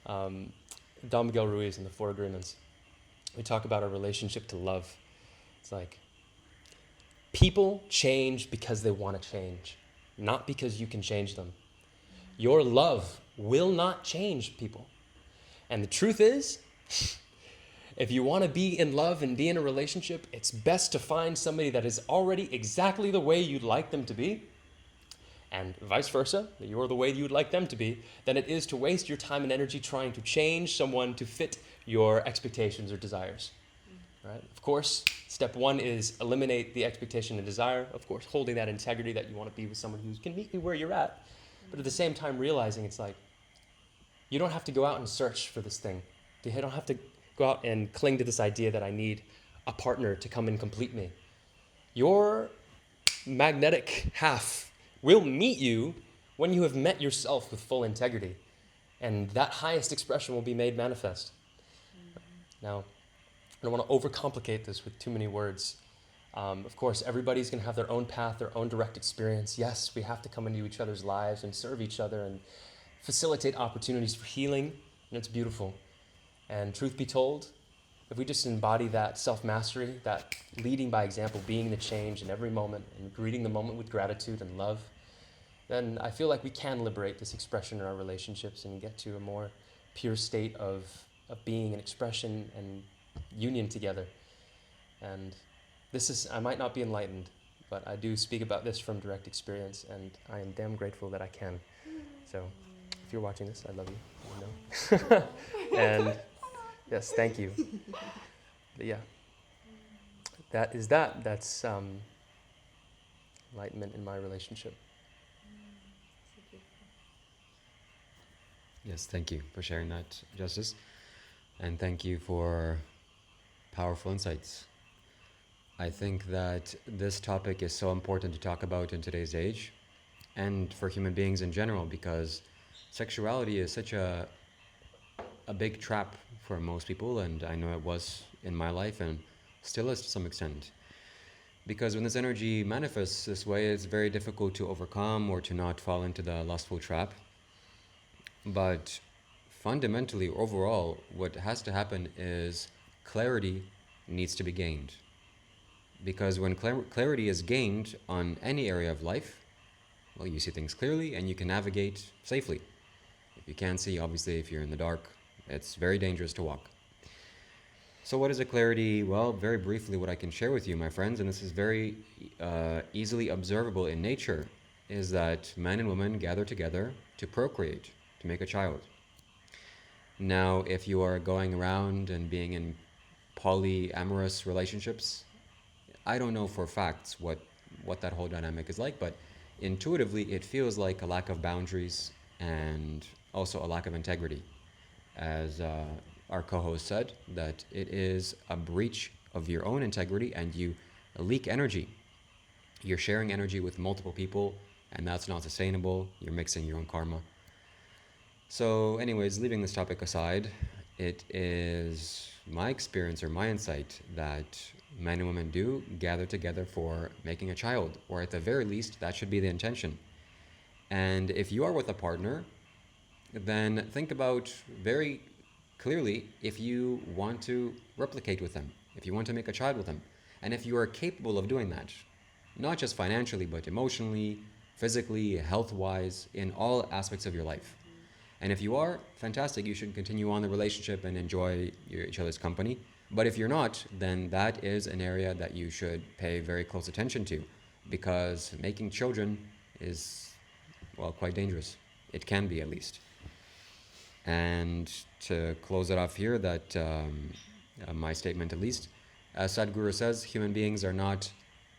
Don Miguel Ruiz in the Four Agreements. We talk about our relationship to love. It's like, people change because they want to change, not because you can change them. Your love will not change people. And the truth is, if you want to be in love and be in a relationship, it's best to find somebody that is already exactly the way you'd like them to be, and vice versa, that you're the way you'd like them to be, than it is to waste your time and energy trying to change someone to fit your expectations or desires. Right? Of course, step one is eliminate the expectation and desire. Of course, holding that integrity that you want to be with someone who can meet you where you're at, but at the same time realizing it's like, you don't have to go out and search for this thing. You don't have to go out and cling to this idea that I need a partner to come and complete me. Your magnetic half will meet you when you have met yourself with full integrity, and that highest expression will be made manifest. Now, I don't want to overcomplicate this with too many words. Of course, everybody's going to have their own path, their own direct experience. Yes, we have to come into each other's lives and serve each other and facilitate opportunities for healing, and it's beautiful. And truth be told, if we just embody that self-mastery, that leading by example, being the change in every moment and greeting the moment with gratitude and love, then I feel like we can liberate this expression in our relationships and get to a more pure state of being and expression and union together. And this is, I might not be enlightened, but I do speak about this from direct experience, and I am damn grateful that I can. So if you're watching this, I love you. I know. And yes, thank you. But yeah, that is that. That's enlightenment in my relationship. Yes, thank you for sharing that, Justice. And thank you for powerful insights. I think that this topic is so important to talk about in today's age and for human beings in general, because sexuality is such a big trap for most people, and I know it was in my life and still is to some extent. Because when this energy manifests this way, it's very difficult to overcome or to not fall into the lustful trap. But fundamentally, overall, what has to happen is clarity needs to be gained. Because when clarity is gained on any area of life, well, you see things clearly and you can navigate safely. If you can't see, obviously, if you're in the dark, it's very dangerous to walk. So what is a clarity? Well, very briefly, what I can share with you, my friends, and this is very easily observable in nature, is that men and women gather together to procreate, to make a child. Now, if you are going around and being in polyamorous relationships, I don't know for facts what that whole dynamic is like, but intuitively it feels like a lack of boundaries and also a lack of integrity. As our co-host said, that it is a breach of your own integrity and you leak energy. You're sharing energy with multiple people, and that's not sustainable. You're mixing your own karma. So anyways, leaving this topic aside, it is my experience or my insight that men and women do gather together for making a child, or at the very least, that should be the intention. And if you are with a partner, then think about very clearly if you want to replicate with them, if you want to make a child with them, and if you are capable of doing that, not just financially, but emotionally, physically, health-wise, in all aspects of your life. And if you are, fantastic, you should continue on the relationship and enjoy each other's company. But if you're not, then that is an area that you should pay very close attention to, because making children is, well, quite dangerous. It can be, at least. And to close it off here, that my statement at least, as Sadhguru says, human beings are not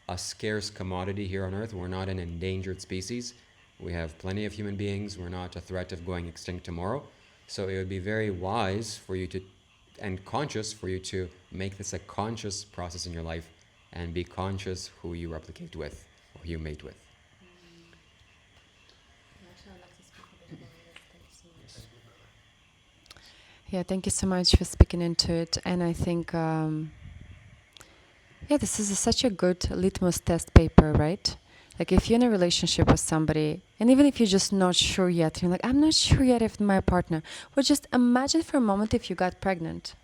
a scarce commodity here on earth. We're not an endangered species. We have plenty of human beings. We're not a threat of going extinct tomorrow. So it would be very wise for you to, and conscious for you to make this a conscious process in your life and be conscious who you replicate with or who you mate with. Yeah, thank you so much for speaking into it. And I think, this is such a good litmus test paper, right? Like if you're in a relationship with somebody, and even if you're just not sure yet, you're like, I'm not sure yet if my partner. Well, just imagine for a moment if you got pregnant.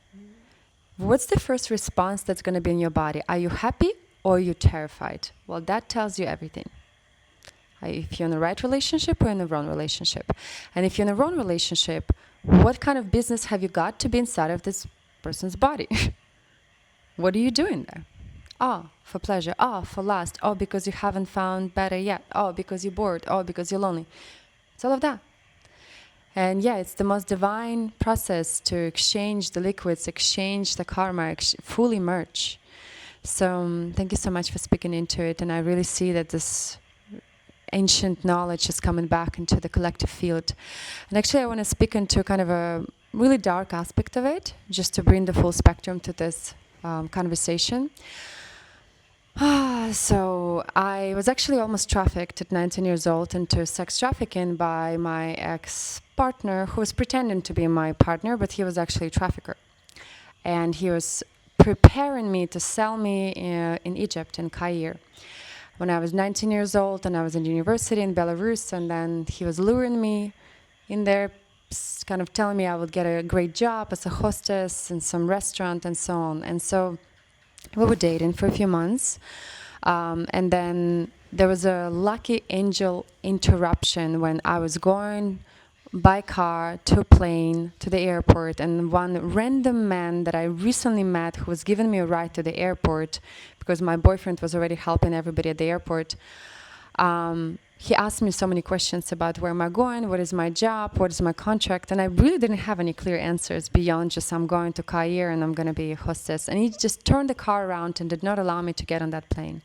What's the first response that's going to be in your body? Are you happy or are you terrified? Well, that tells you everything. If you're in the right relationship or in the wrong relationship. And if you're in the wrong relationship, what kind of business have you got to be inside of this person's body? What are you doing there? Oh, for pleasure. Oh, for lust. Oh, because you haven't found better yet. Oh, because you're bored. Oh, because you're lonely. It's all of that. And yeah, it's the most divine process to exchange the liquids, exchange the karma, fully merge. So thank you so much for speaking into it. And I really see that this ancient knowledge is coming back into the collective field. And actually I want to speak into kind of a really dark aspect of it, just to bring the full spectrum to this conversation. So I was actually almost trafficked at 19 years old into sex trafficking by my ex-partner, who was pretending to be my partner, but he was actually a trafficker. And he was preparing me to sell me in Egypt, in Cairo, when I was 19 years old, and I was in university in Belarus, and then he was luring me in there, kind of telling me I would get a great job as a hostess in some restaurant and so on. And so we were dating for a few months, and then there was a lucky angel interruption when I was going by car to a plane to the airport, and one random man that I recently met, who was giving me a ride to the airport because my boyfriend was already helping everybody at the airport, he asked me so many questions about where am I going, what is my job, what is my contract, and I really didn't have any clear answers beyond just I'm going to Cairo and I'm going to be a hostess. And he just turned the car around and did not allow me to get on that plane.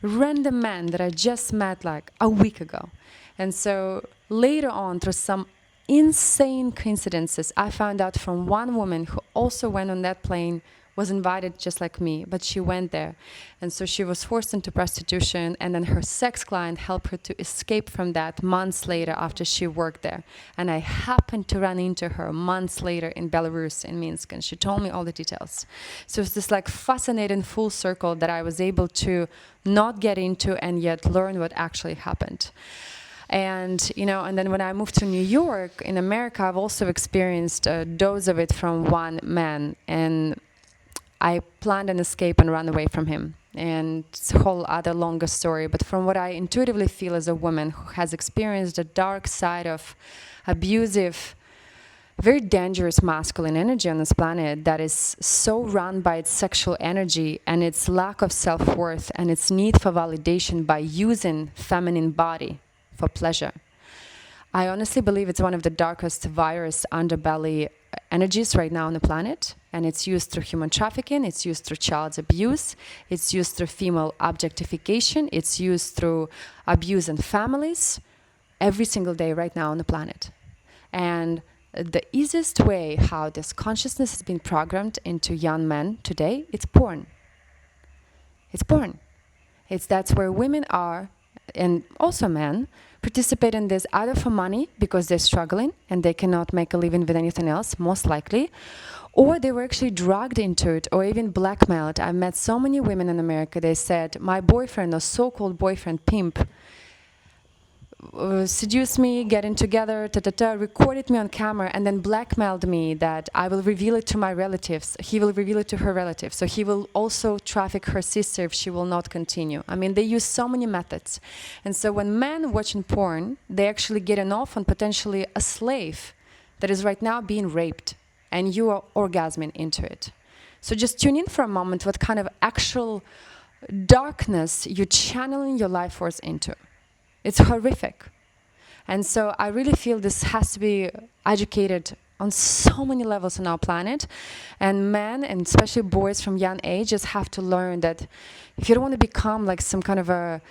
Random man that I just met like a week ago. And so later on, through some insane coincidences, I found out from one woman who also went on that plane, was invited just like me, but she went there. And so she was forced into prostitution, and then her sex client helped her to escape from that months later after she worked there. And I happened to run into her months later in Belarus, in Minsk, and she told me all the details. So it's this like fascinating full circle that I was able to not get into and yet learn what actually happened. And, and then when I moved to New York, in America, I've also experienced a dose of it from one man. And I planned an escape and ran away from him. And it's a whole other longer story. But from what I intuitively feel as a woman who has experienced the dark side of abusive, very dangerous masculine energy on this planet that is so run by its sexual energy and its lack of self-worth and its need for validation by using feminine body for pleasure. I honestly believe it's one of the darkest virus underbelly energies right now on the planet, and it's used through human trafficking, it's used through child abuse, it's used through female objectification, it's used through abuse in families every single day right now on the planet. And the easiest way how this consciousness has been programmed into young men today, it's porn. It's porn. That's where women are, and also men, participate in this either for money because they're struggling and they cannot make a living with anything else, most likely, or they were actually dragged into it or even blackmailed. I've met so many women in America, they said, my boyfriend or so-called boyfriend, pimp, seduced me, getting together, recorded me on camera, and then blackmailed me that I will reveal it to my relatives. He will reveal it to her relatives. So he will also traffic her sister if she will not continue. I mean, they use so many methods. And so when men watching porn, they actually getting off on potentially a slave that is right now being raped, and you are orgasming into it. So just tune in for a moment what kind of actual darkness you're channeling your life force into. It's horrific. And so I really feel this has to be educated on so many levels on our planet. And men, and especially boys from young ages, have to learn that if you don't want to become like some kind of a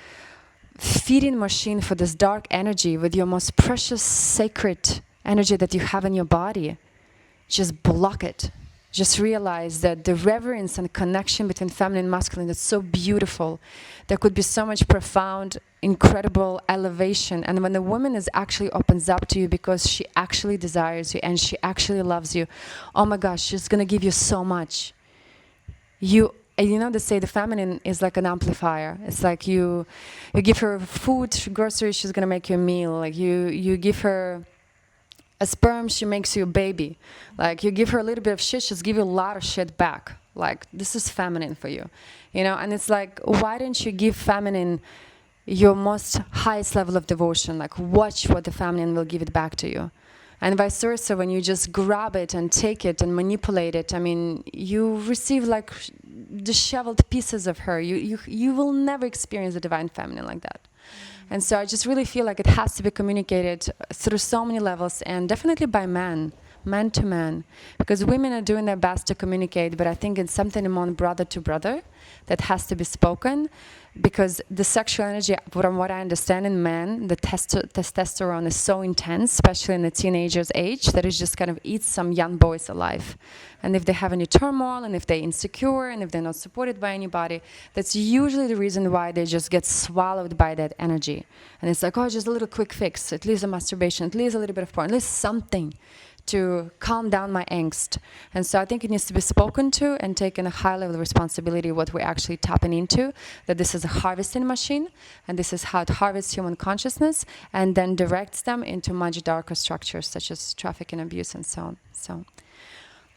feeding machine for this dark energy with your most precious, sacred energy that you have in your body, just block it. Just realize that the reverence and connection between feminine and masculine is so beautiful. There could be so much profound, incredible elevation. And when the woman is actually opens up to you because she actually desires you and she actually loves you, oh my gosh, she's gonna give you so much. You know, they say the feminine is like an amplifier. It's like you give her food, groceries, she's gonna make you a meal. Like you give her a sperm, she makes you a baby. Like you give her a little bit of shit, she'll give you a lot of shit back. Like this is feminine for you, you know. And it's like, why don't you give feminine your most highest level of devotion? Like watch what the feminine will give it back to you. And vice versa, when you just grab it and take it and manipulate it, I mean, you receive like disheveled pieces of her. You will never experience the divine feminine like that. And so I just really feel like it has to be communicated through so many levels, and definitely by man to man, because women are doing their best to communicate, but I think it's something among brother to brother that has to be spoken, because the sexual energy, from what I understand in men, the testosterone is so intense, especially in the teenager's age, that it just kind of eats some young boys alive. And if they have any turmoil, and if they're insecure, and if they're not supported by anybody, that's usually the reason why they just get swallowed by that energy. And it's like, oh, just a little quick fix, at least a masturbation, at least a little bit of porn, at least something to calm down my angst. And so I think it needs to be spoken to and taken a high level of responsibility what we're actually tapping into, that this is a harvesting machine, and this is how it harvests human consciousness and then directs them into much darker structures such as trafficking, abuse, and so on. So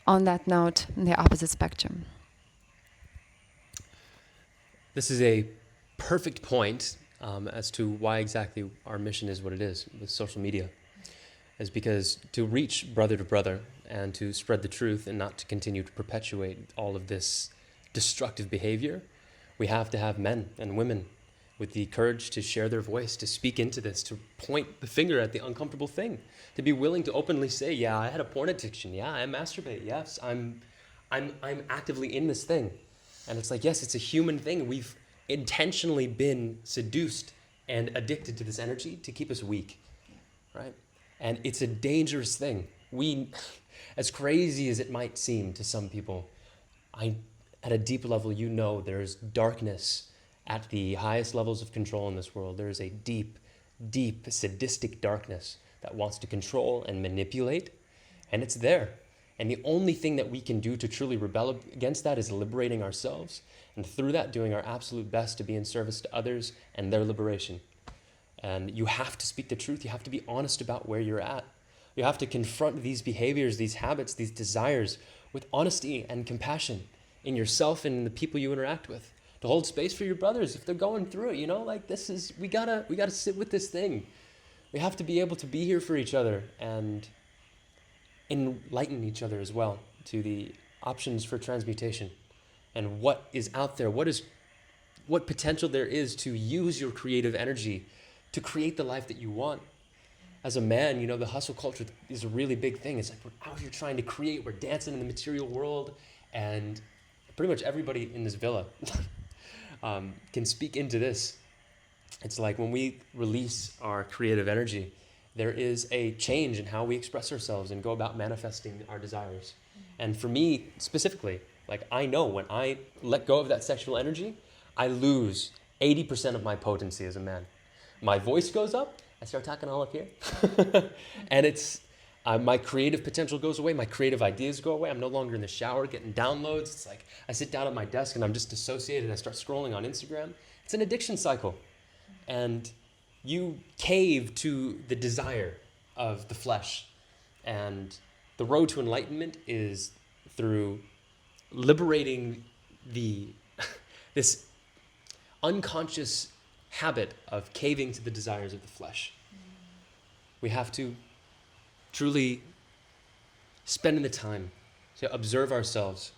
on that note, the opposite spectrum. This is a perfect point as to why exactly our mission is what it is with social media. Is because to reach brother to brother and to spread the truth and not to continue to perpetuate all of this destructive behavior, we have to have men and women with the courage to share their voice, to speak into this, to point the finger at the uncomfortable thing, to be willing to openly say, yeah, I had a porn addiction. Yeah, I masturbate. Yes, I'm actively in this thing. And it's like, yes, it's a human thing. We've intentionally been seduced and addicted to this energy to keep us weak, right? And it's a dangerous thing. We, as crazy as it might seem to some people, at a deep level, you know there's darkness at the highest levels of control in this world. There is a deep, deep, sadistic darkness that wants to control and manipulate, and it's there. And the only thing that we can do to truly rebel against that is liberating ourselves, and through that, doing our absolute best to be in service to others and their liberation. And you have to speak the truth. You have to be honest about where you're at. You have to confront these behaviors, these habits, these desires with honesty and compassion in yourself and in the people you interact with. To hold space for your brothers if they're going through it, you know, like this is, we gotta sit with this thing. We have to be able to be here for each other and enlighten each other as well to the options for transmutation and what is out there, what potential there is to use your creative energy to create the life that you want. As a man, you know, the hustle culture is a really big thing. It's like we're out here trying to create, we're dancing in the material world, and pretty much everybody in this villa can speak into this. It's like when we release our creative energy, there is a change in how we express ourselves and go about manifesting our desires. And for me specifically, like I know when I let go of that sexual energy, I lose 80% of my potency as a man. My voice goes up, I start talking all up here, and it's my creative potential goes away, my creative ideas go away. I'm no longer in the shower getting downloads. It's like I sit down at my desk and I'm just dissociated. I start scrolling on Instagram. It's an addiction cycle. And you cave to the desire of the flesh. And the road to enlightenment is through liberating this unconscious habit of caving to the desires of the flesh. We have to truly spend the time to observe ourselves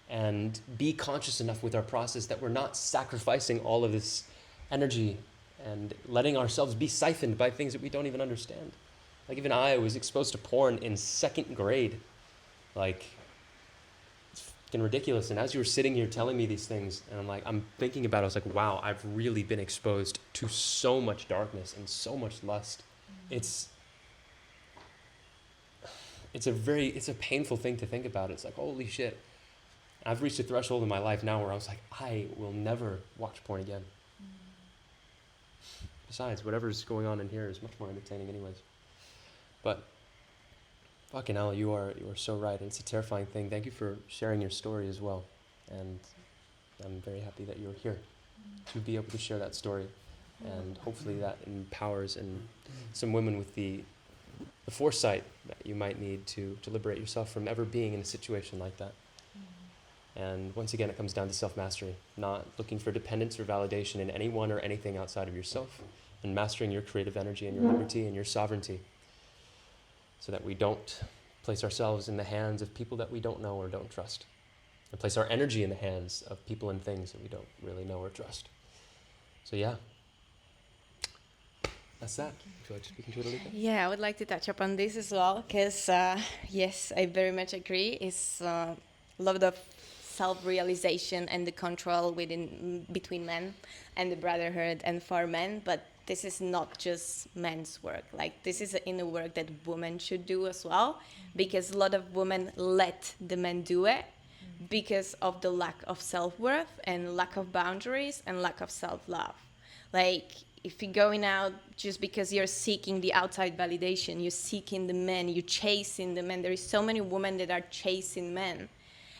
and be conscious enough with our process that we're not sacrificing all of this energy and letting ourselves be siphoned by things that we don't even understand. Like even I was exposed to porn in 2nd grade. Like fucking ridiculous. And as you were sitting here telling me these things, and I'm thinking about it, I was like, wow, I've really been exposed to so much darkness and so much lust. It's a painful thing to think about. It's like, holy shit. I've reached a threshold in my life now where I was like, I will never watch porn again. Besides, whatever's going on in here is much more entertaining anyways. But fucking hell, you are so right. And it's a terrifying thing. Thank you for sharing your story as well. And I'm very happy that you're here to be able to share that story. And hopefully that empowers some women with the foresight that you might need to liberate yourself from ever being in a situation like that. And once again, it comes down to self-mastery, not looking for dependence or validation in anyone or anything outside of yourself, and mastering your creative energy and your liberty and your sovereignty, so that we don't place ourselves in the hands of people that we don't know or don't trust, and place our energy in the hands of people and things that we don't really know or trust. So yeah, that's that. Would you like to speak into it a little bit? Yeah, I would like to touch upon this as well, because yes, I very much agree. It's a lot of self-realization and the control between men and the brotherhood and for men, but this is not just men's work. Like, this is an inner work that women should do as well, because a lot of women let the men do it because of the lack of self-worth and lack of boundaries and lack of self-love. Like, if you're going out just because you're seeking the outside validation, you're seeking the men, you're chasing the men. There is so many women that are chasing men.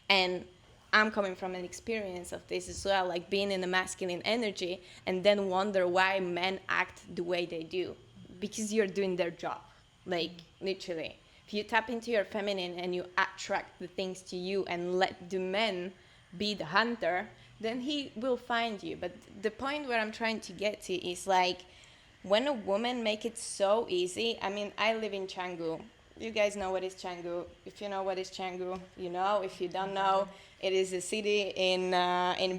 And I'm coming from an experience of this as well, like being in the masculine energy and then wonder why men act the way they do. Because you're doing their job, like literally. If you tap into your feminine and you attract the things to you and let the man be the hunter, then he will find you. But the point where I'm trying to get to is like, when a woman make it so easy, I mean, I live in Canggu. You guys know what is Canggu. If you know what is Canggu, you know. If you don't know, it is a city in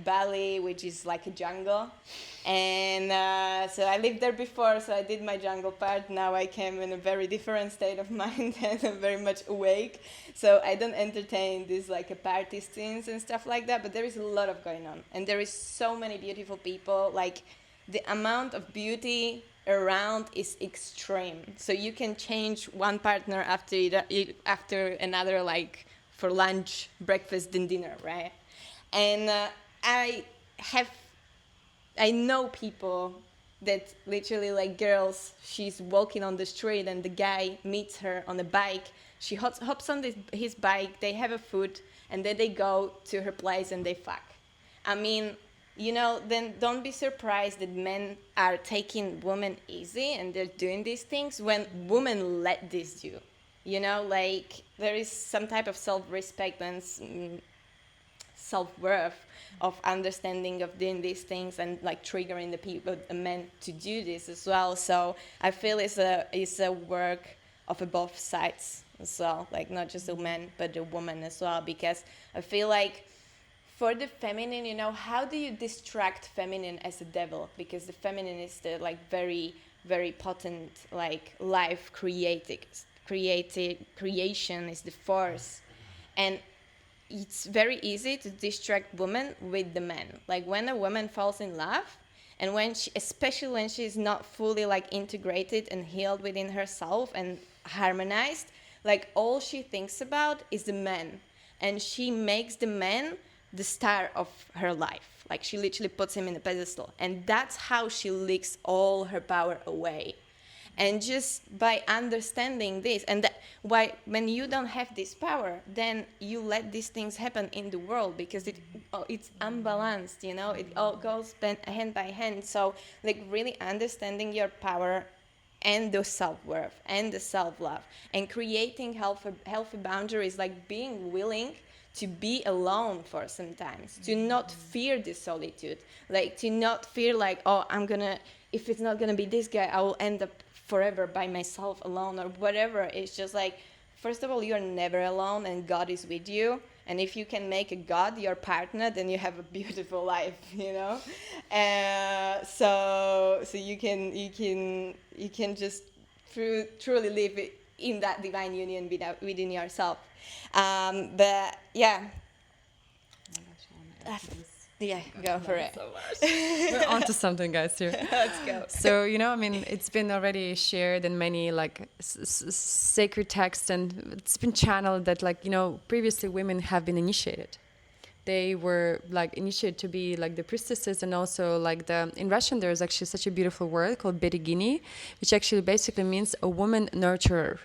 Bali, which is like a jungle. And so I lived there before, so I did my jungle part. Now I came in a very different state of mind and I'm very much awake. So I don't entertain these like party scenes and stuff like that, but there is a lot of going on. And there is so many beautiful people. Like, the amount of beauty around is extreme. So you can change one partner after another, like for lunch, breakfast, and dinner, right? And I know people that literally, like, girls, she's walking on the street and the guy meets her on a bike. She hops on his bike, they have a food, and then they go to her place and they fuck. I mean, you know, then don't be surprised that men are taking women easy and they're doing these things when women let this do. You know, like, there is some type of self-respect and self-worth of understanding of doing these things and like triggering the men to do this as well. So I feel it's a work of both sides as well, like not just the man but the woman as well, because I feel like for the feminine, you know, how do you distract feminine as a devil? Because the feminine is the like very, very potent, like life creation is the force. And it's very easy to distract women with the men. Like when a woman falls in love, and especially when she's not fully like integrated and healed within herself and harmonized, like all she thinks about is the man. And she makes the man the star of her life. Like she literally puts him in a pedestal. And that's how she leaks all her power away. And just by understanding this, and why when you don't have this power, then you let these things happen in the world because it's unbalanced, you know, it all goes hand by hand. So like really understanding your power and the self-worth and the self-love and creating healthy boundaries, like being willing to be alone for sometimes, to not fear the solitude, like to not fear like, oh, if it's not gonna be this guy, I will end up forever by myself alone or whatever. It's just like, first of all, you're never alone and God is with you. And if you can make a God your partner, then you have a beautiful life, you know? So you can just truly live in that divine union within yourself. But yeah, Yeah, go for it. We're onto something, guys, here. Let's go. So, I mean, it's been already shared in many like sacred texts, and it's been channeled that previously women have been initiated. They were like initiated to be like the priestesses, and also like in Russian there is actually such a beautiful word called beregini, which actually basically means a woman nurturer.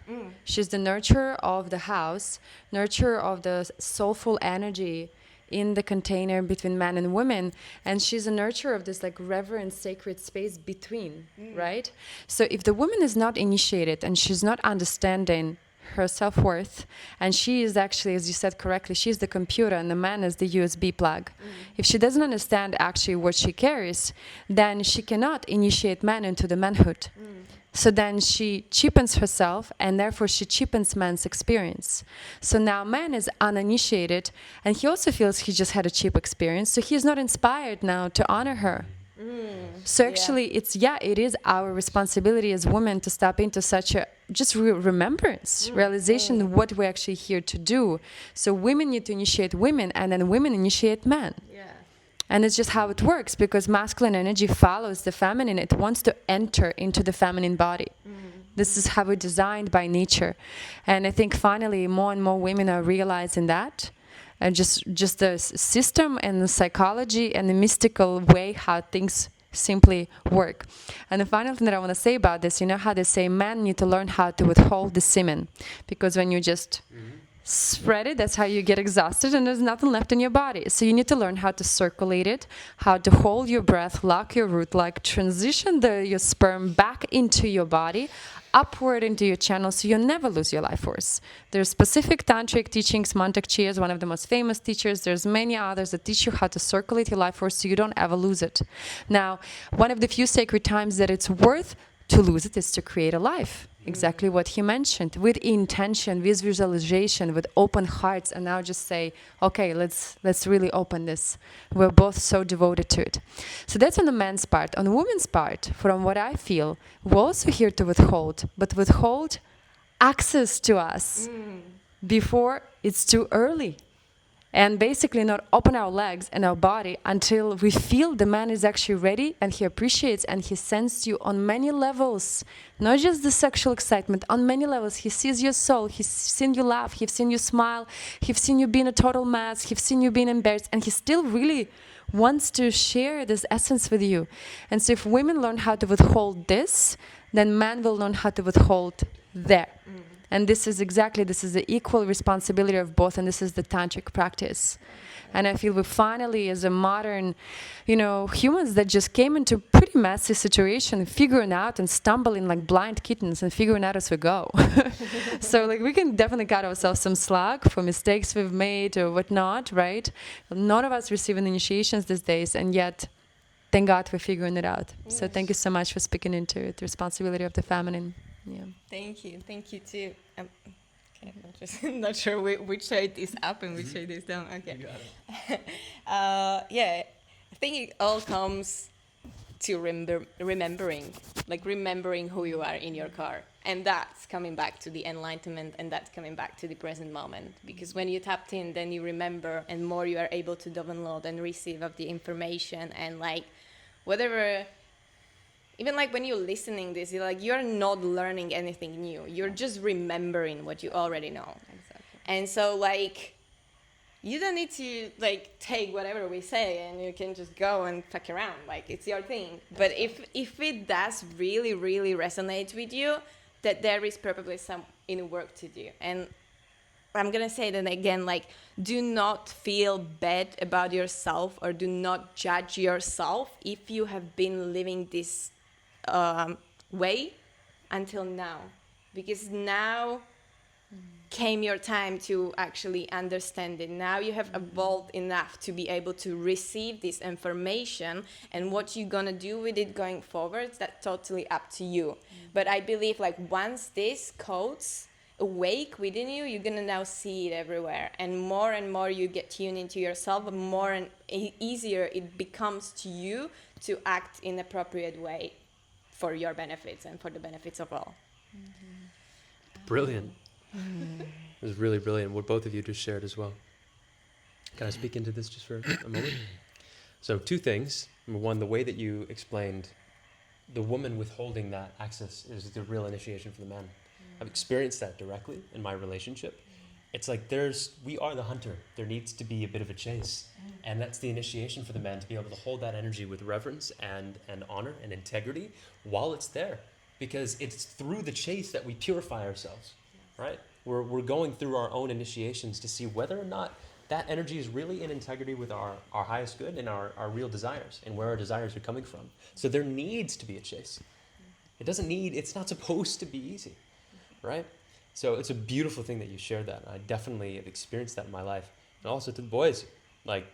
She's the nurturer of the house, nurturer of the soulful energy in the container between man and women, and she's a nurturer of this like reverent sacred space between, right? So if the woman is not initiated and she's not understanding her self-worth, and she is actually, as you said correctly, she's the computer and the man is the USB plug. If she doesn't understand actually what she carries, then she cannot initiate man into the manhood. So then she cheapens herself, and therefore she cheapens man's experience. So now man is uninitiated, and he also feels he just had a cheap experience, so he's not inspired now to honor her. So actually it is our responsibility as women to step into such a just remembrance, realization of what we're actually here to do. So women need to initiate women, and then women initiate men. And it's just how it works, because masculine energy follows the feminine. It wants to enter into the feminine body. This is how we're designed by nature. And I think finally more and more women are realizing that. And just the system and the psychology and the mystical way how things simply work. And the final thing that I want to say about this, how they say men need to learn how to withhold the semen. Because when you just spread it, that's how you get exhausted and there's nothing left in your body. So you need to learn how to circulate it, how to hold your breath, lock your root, like transition your sperm back into your body, upward into your channel, so you never lose your life force. There's specific tantric teachings. Mantak Chia is one of the most famous teachers. There's many others that teach you how to circulate your life force so you don't ever lose it. Now, one of the few sacred times that it's worth to lose it is to create a life. Exactly what he mentioned, with intention, with visualization, with open hearts, and now just say, okay, let's really open this. We're both so devoted to it. So that's on the man's part. On the woman's part, from what I feel, we're also here to withhold, but withhold access to us before it's too early. And basically not open our legs and our body until we feel the man is actually ready and he appreciates and he senses you on many levels. Not just the sexual excitement, on many levels. He sees your soul, he's seen you laugh, he's seen you smile, he's seen you being a total mess, he's seen you being embarrassed, and he still really wants to share this essence with you. And so if women learn how to withhold this, then men will learn how to withhold there. And this is the equal responsibility of both, and this is the tantric practice. And I feel we finally, as a modern, humans that just came into pretty messy situation, figuring out and stumbling like blind kittens and figuring out as we go. So we can definitely cut ourselves some slack for mistakes we've made or whatnot, right? None of us receiving initiations these days, and yet, thank God we're figuring it out. Yes. So thank you so much for speaking into it, the responsibility of the feminine. Yeah. Thank you too. Okay, I'm just not sure which side is up and which side is down. Okay. You got it. I think it all comes to remembering who you are in your car, and that's coming back to the enlightenment, and that's coming back to the present moment. Because when you tapped in, then you remember, and more you are able to download and receive of the information, and whatever. Even when you're listening this, you're not learning anything new. You're just remembering what you already know. Exactly. And so you don't need to take whatever we say and you can just go and fuck around. It's your thing. But if it does really, really resonate with you, that there is probably some inner work to do. And I'm going to say that again, do not feel bad about yourself, or do not judge yourself if you have been living this way until now, because now came your time to actually understand it. Now you have evolved enough to be able to receive this information, and what you're gonna do with it going forward, that's totally up to you. But I believe once this codes awake within you, you're gonna now see it everywhere, and more you get tuned into yourself, the more and easier it becomes to you to act in appropriate way for your benefits and for the benefits of all. Brilliant. It was really brilliant what both of you just shared as well. Can I speak into this just for a moment? So 2 things. Number 1, the way that you explained the woman withholding that access is the real initiation for the man. I've experienced that directly in my relationship. It's like we are the hunter. There needs to be a bit of a chase. And that's the initiation for the man, to be able to hold that energy with reverence and honor and integrity while it's there. Because it's through the chase that we purify ourselves, right? We're going through our own initiations to see whether or not that energy is really in integrity with our highest good and our real desires and where our desires are coming from. So there needs to be a chase. It's not supposed to be easy, right? So it's a beautiful thing that you shared that. I definitely have experienced that in my life. And also to the boys, like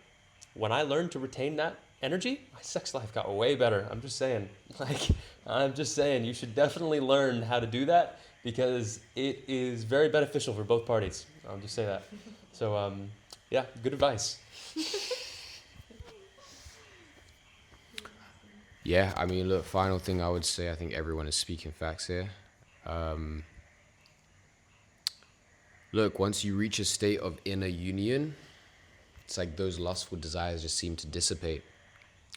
when I learned to retain that energy, my sex life got way better. I'm just saying, you should definitely learn how to do that because it is very beneficial for both parties. I'll just say that. So, yeah, good advice. Yeah, I mean, look, final thing I would say, I think everyone is speaking facts here. Look, once you reach a state of inner union, it's like those lustful desires just seem to dissipate.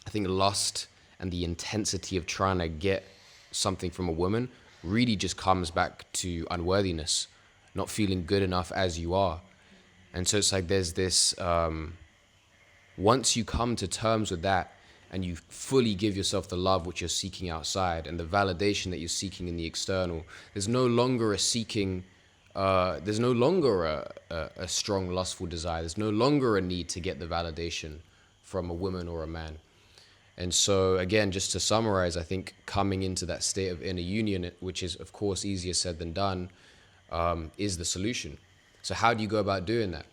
I think lust and the intensity of trying to get something from a woman really just comes back to unworthiness, not feeling good enough as you are. And so it's like there's this, once you come to terms with that and you fully give yourself the love which you're seeking outside and the validation that you're seeking in the external, there's no longer a seeking, there's no longer a strong lustful desire. There's no longer a need to get the validation from a woman or a man. And so again, just to summarize, I think coming into that state of inner union, which is of course easier said than done, is the solution. So how do you go about doing that?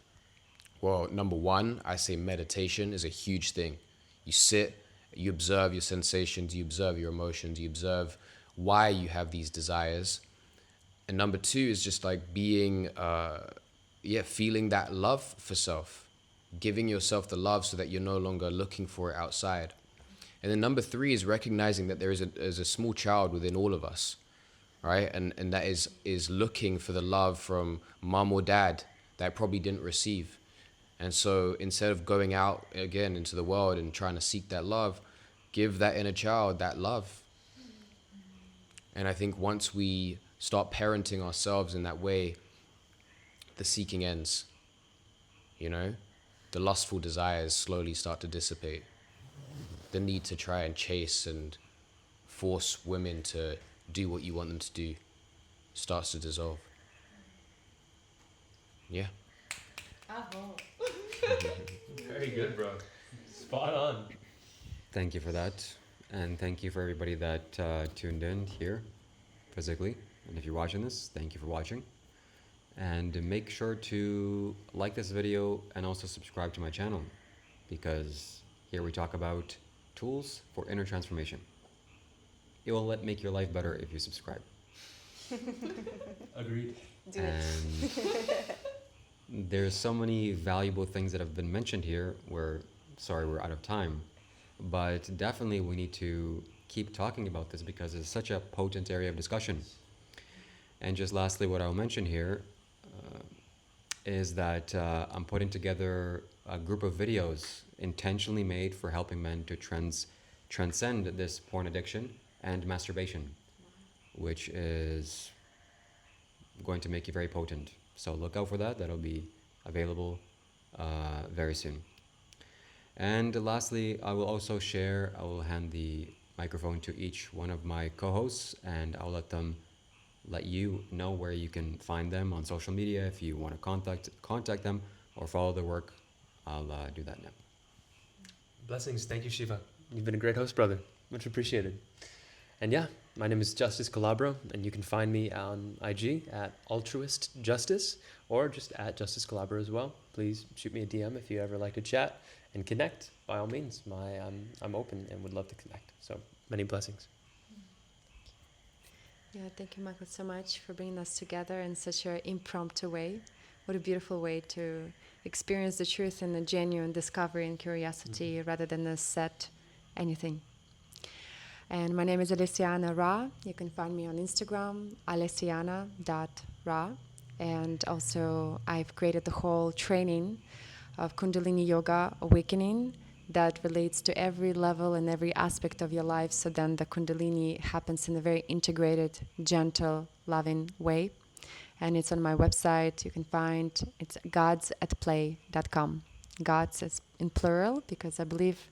Well, number 1, I say meditation is a huge thing. You sit, you observe your sensations, you observe your emotions, you observe why you have these desires. And number 2 is just like being, feeling that love for self, giving yourself the love so that you're no longer looking for it outside. And then number 3 is recognizing that there is a small child within all of us, right? And that is looking for the love from mom or dad that probably didn't receive. And so instead of going out again into the world and trying to seek that love, give that inner child that love. And I think once we start parenting ourselves in that way, the seeking ends, the lustful desires slowly start to dissipate. The need to try and chase and force women to do what you want them to do starts to dissolve. Yeah. Very good, bro. Spot on. Thank you for that. And thank you for everybody that tuned in here physically. And if you're watching this, thank you for watching. And make sure to like this video and also subscribe to my channel, because here we talk about tools for inner transformation. It will make your life better if you subscribe. Agreed. Do it. And there's so many valuable things that have been mentioned here. We're out of time, but definitely we need to keep talking about this because it's such a potent area of discussion. And just lastly, what I'll mention here is that I'm putting together a group of videos intentionally made for helping men to transcend this porn addiction and masturbation, which is going to make you very potent. So look out for that. That'll be available very soon. And lastly, I will hand the microphone to each one of my co-hosts, and I'll let you know where you can find them on social media. If you want to contact them or follow their work, I'll do that now. Blessings. Thank you, Shiva. You've been a great host, brother. Much appreciated. And yeah, my name is Justice Calabro, and you can find me on IG at Altruist Justice or just at Justice Calabro as well. Please shoot me a DM if you ever like to chat and connect. By all means, I'm open and would love to connect. So many blessings. Yeah, thank you, Michael, so much for bringing us together in such an impromptu way. What a beautiful way to experience the truth in a genuine discovery and curiosity rather than a set anything. And my name is Alessiana Ra. You can find me on Instagram, alessiana.ra. And also I've created the whole training of Kundalini Yoga awakening that relates to every level and every aspect of your life. So then the Kundalini happens in a very integrated, gentle, loving way. And it's on my website. You can find it's godsatplay.com. Gods is in plural because I believe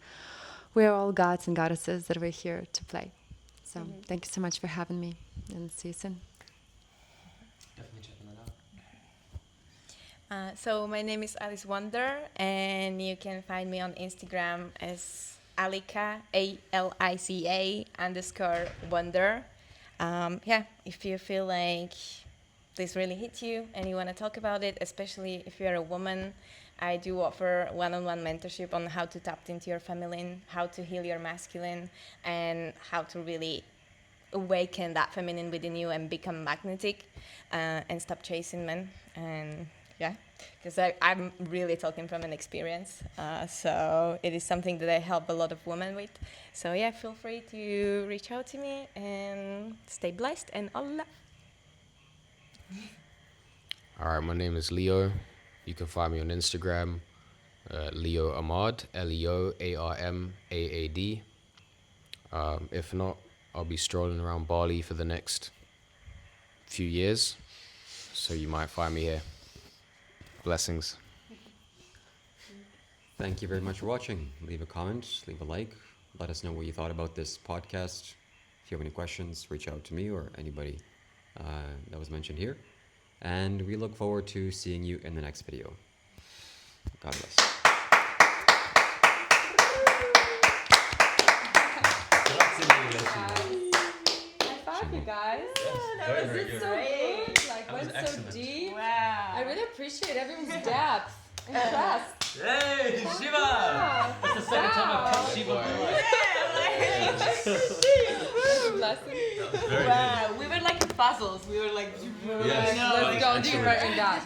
we're all gods and goddesses that we're here to play. So thank you so much for having me, and see you soon. Definitely checking that out. So my name is Alice Wonder, and you can find me on Instagram as Alica, ALICA_Wonder. If you feel like this really hits you and you want to talk about it, especially if you're a woman, I do offer one-on-one mentorship on how to tap into your feminine, how to heal your masculine, and how to really awaken that feminine within you and become magnetic and stop chasing men. And because I'm really talking from an experience. So it is something that I help a lot of women with. So feel free to reach out to me and stay blessed and all love. All right, my name is Leo. You can find me on Instagram, Leo Ahmad, LeoArmAad. If not, I'll be strolling around Bali for the next few years, so you might find me here. Blessings. Thank you very much for watching. Leave a comment, leave a like. Let us know what you thought about this podcast. If you have any questions, reach out to me or anybody that was mentioned here. And we look forward to seeing you in the next video. God bless. High five, you guys. Very, very good. So good. Like, That was went so excellent. deep. Wow. I really appreciate everyone's depth and trust. Hey, Shiva! That's the second time I've cut Shiva. Blessing. Very Wow, we were like puzzles. We were like, Yes. Let's go deeper in that.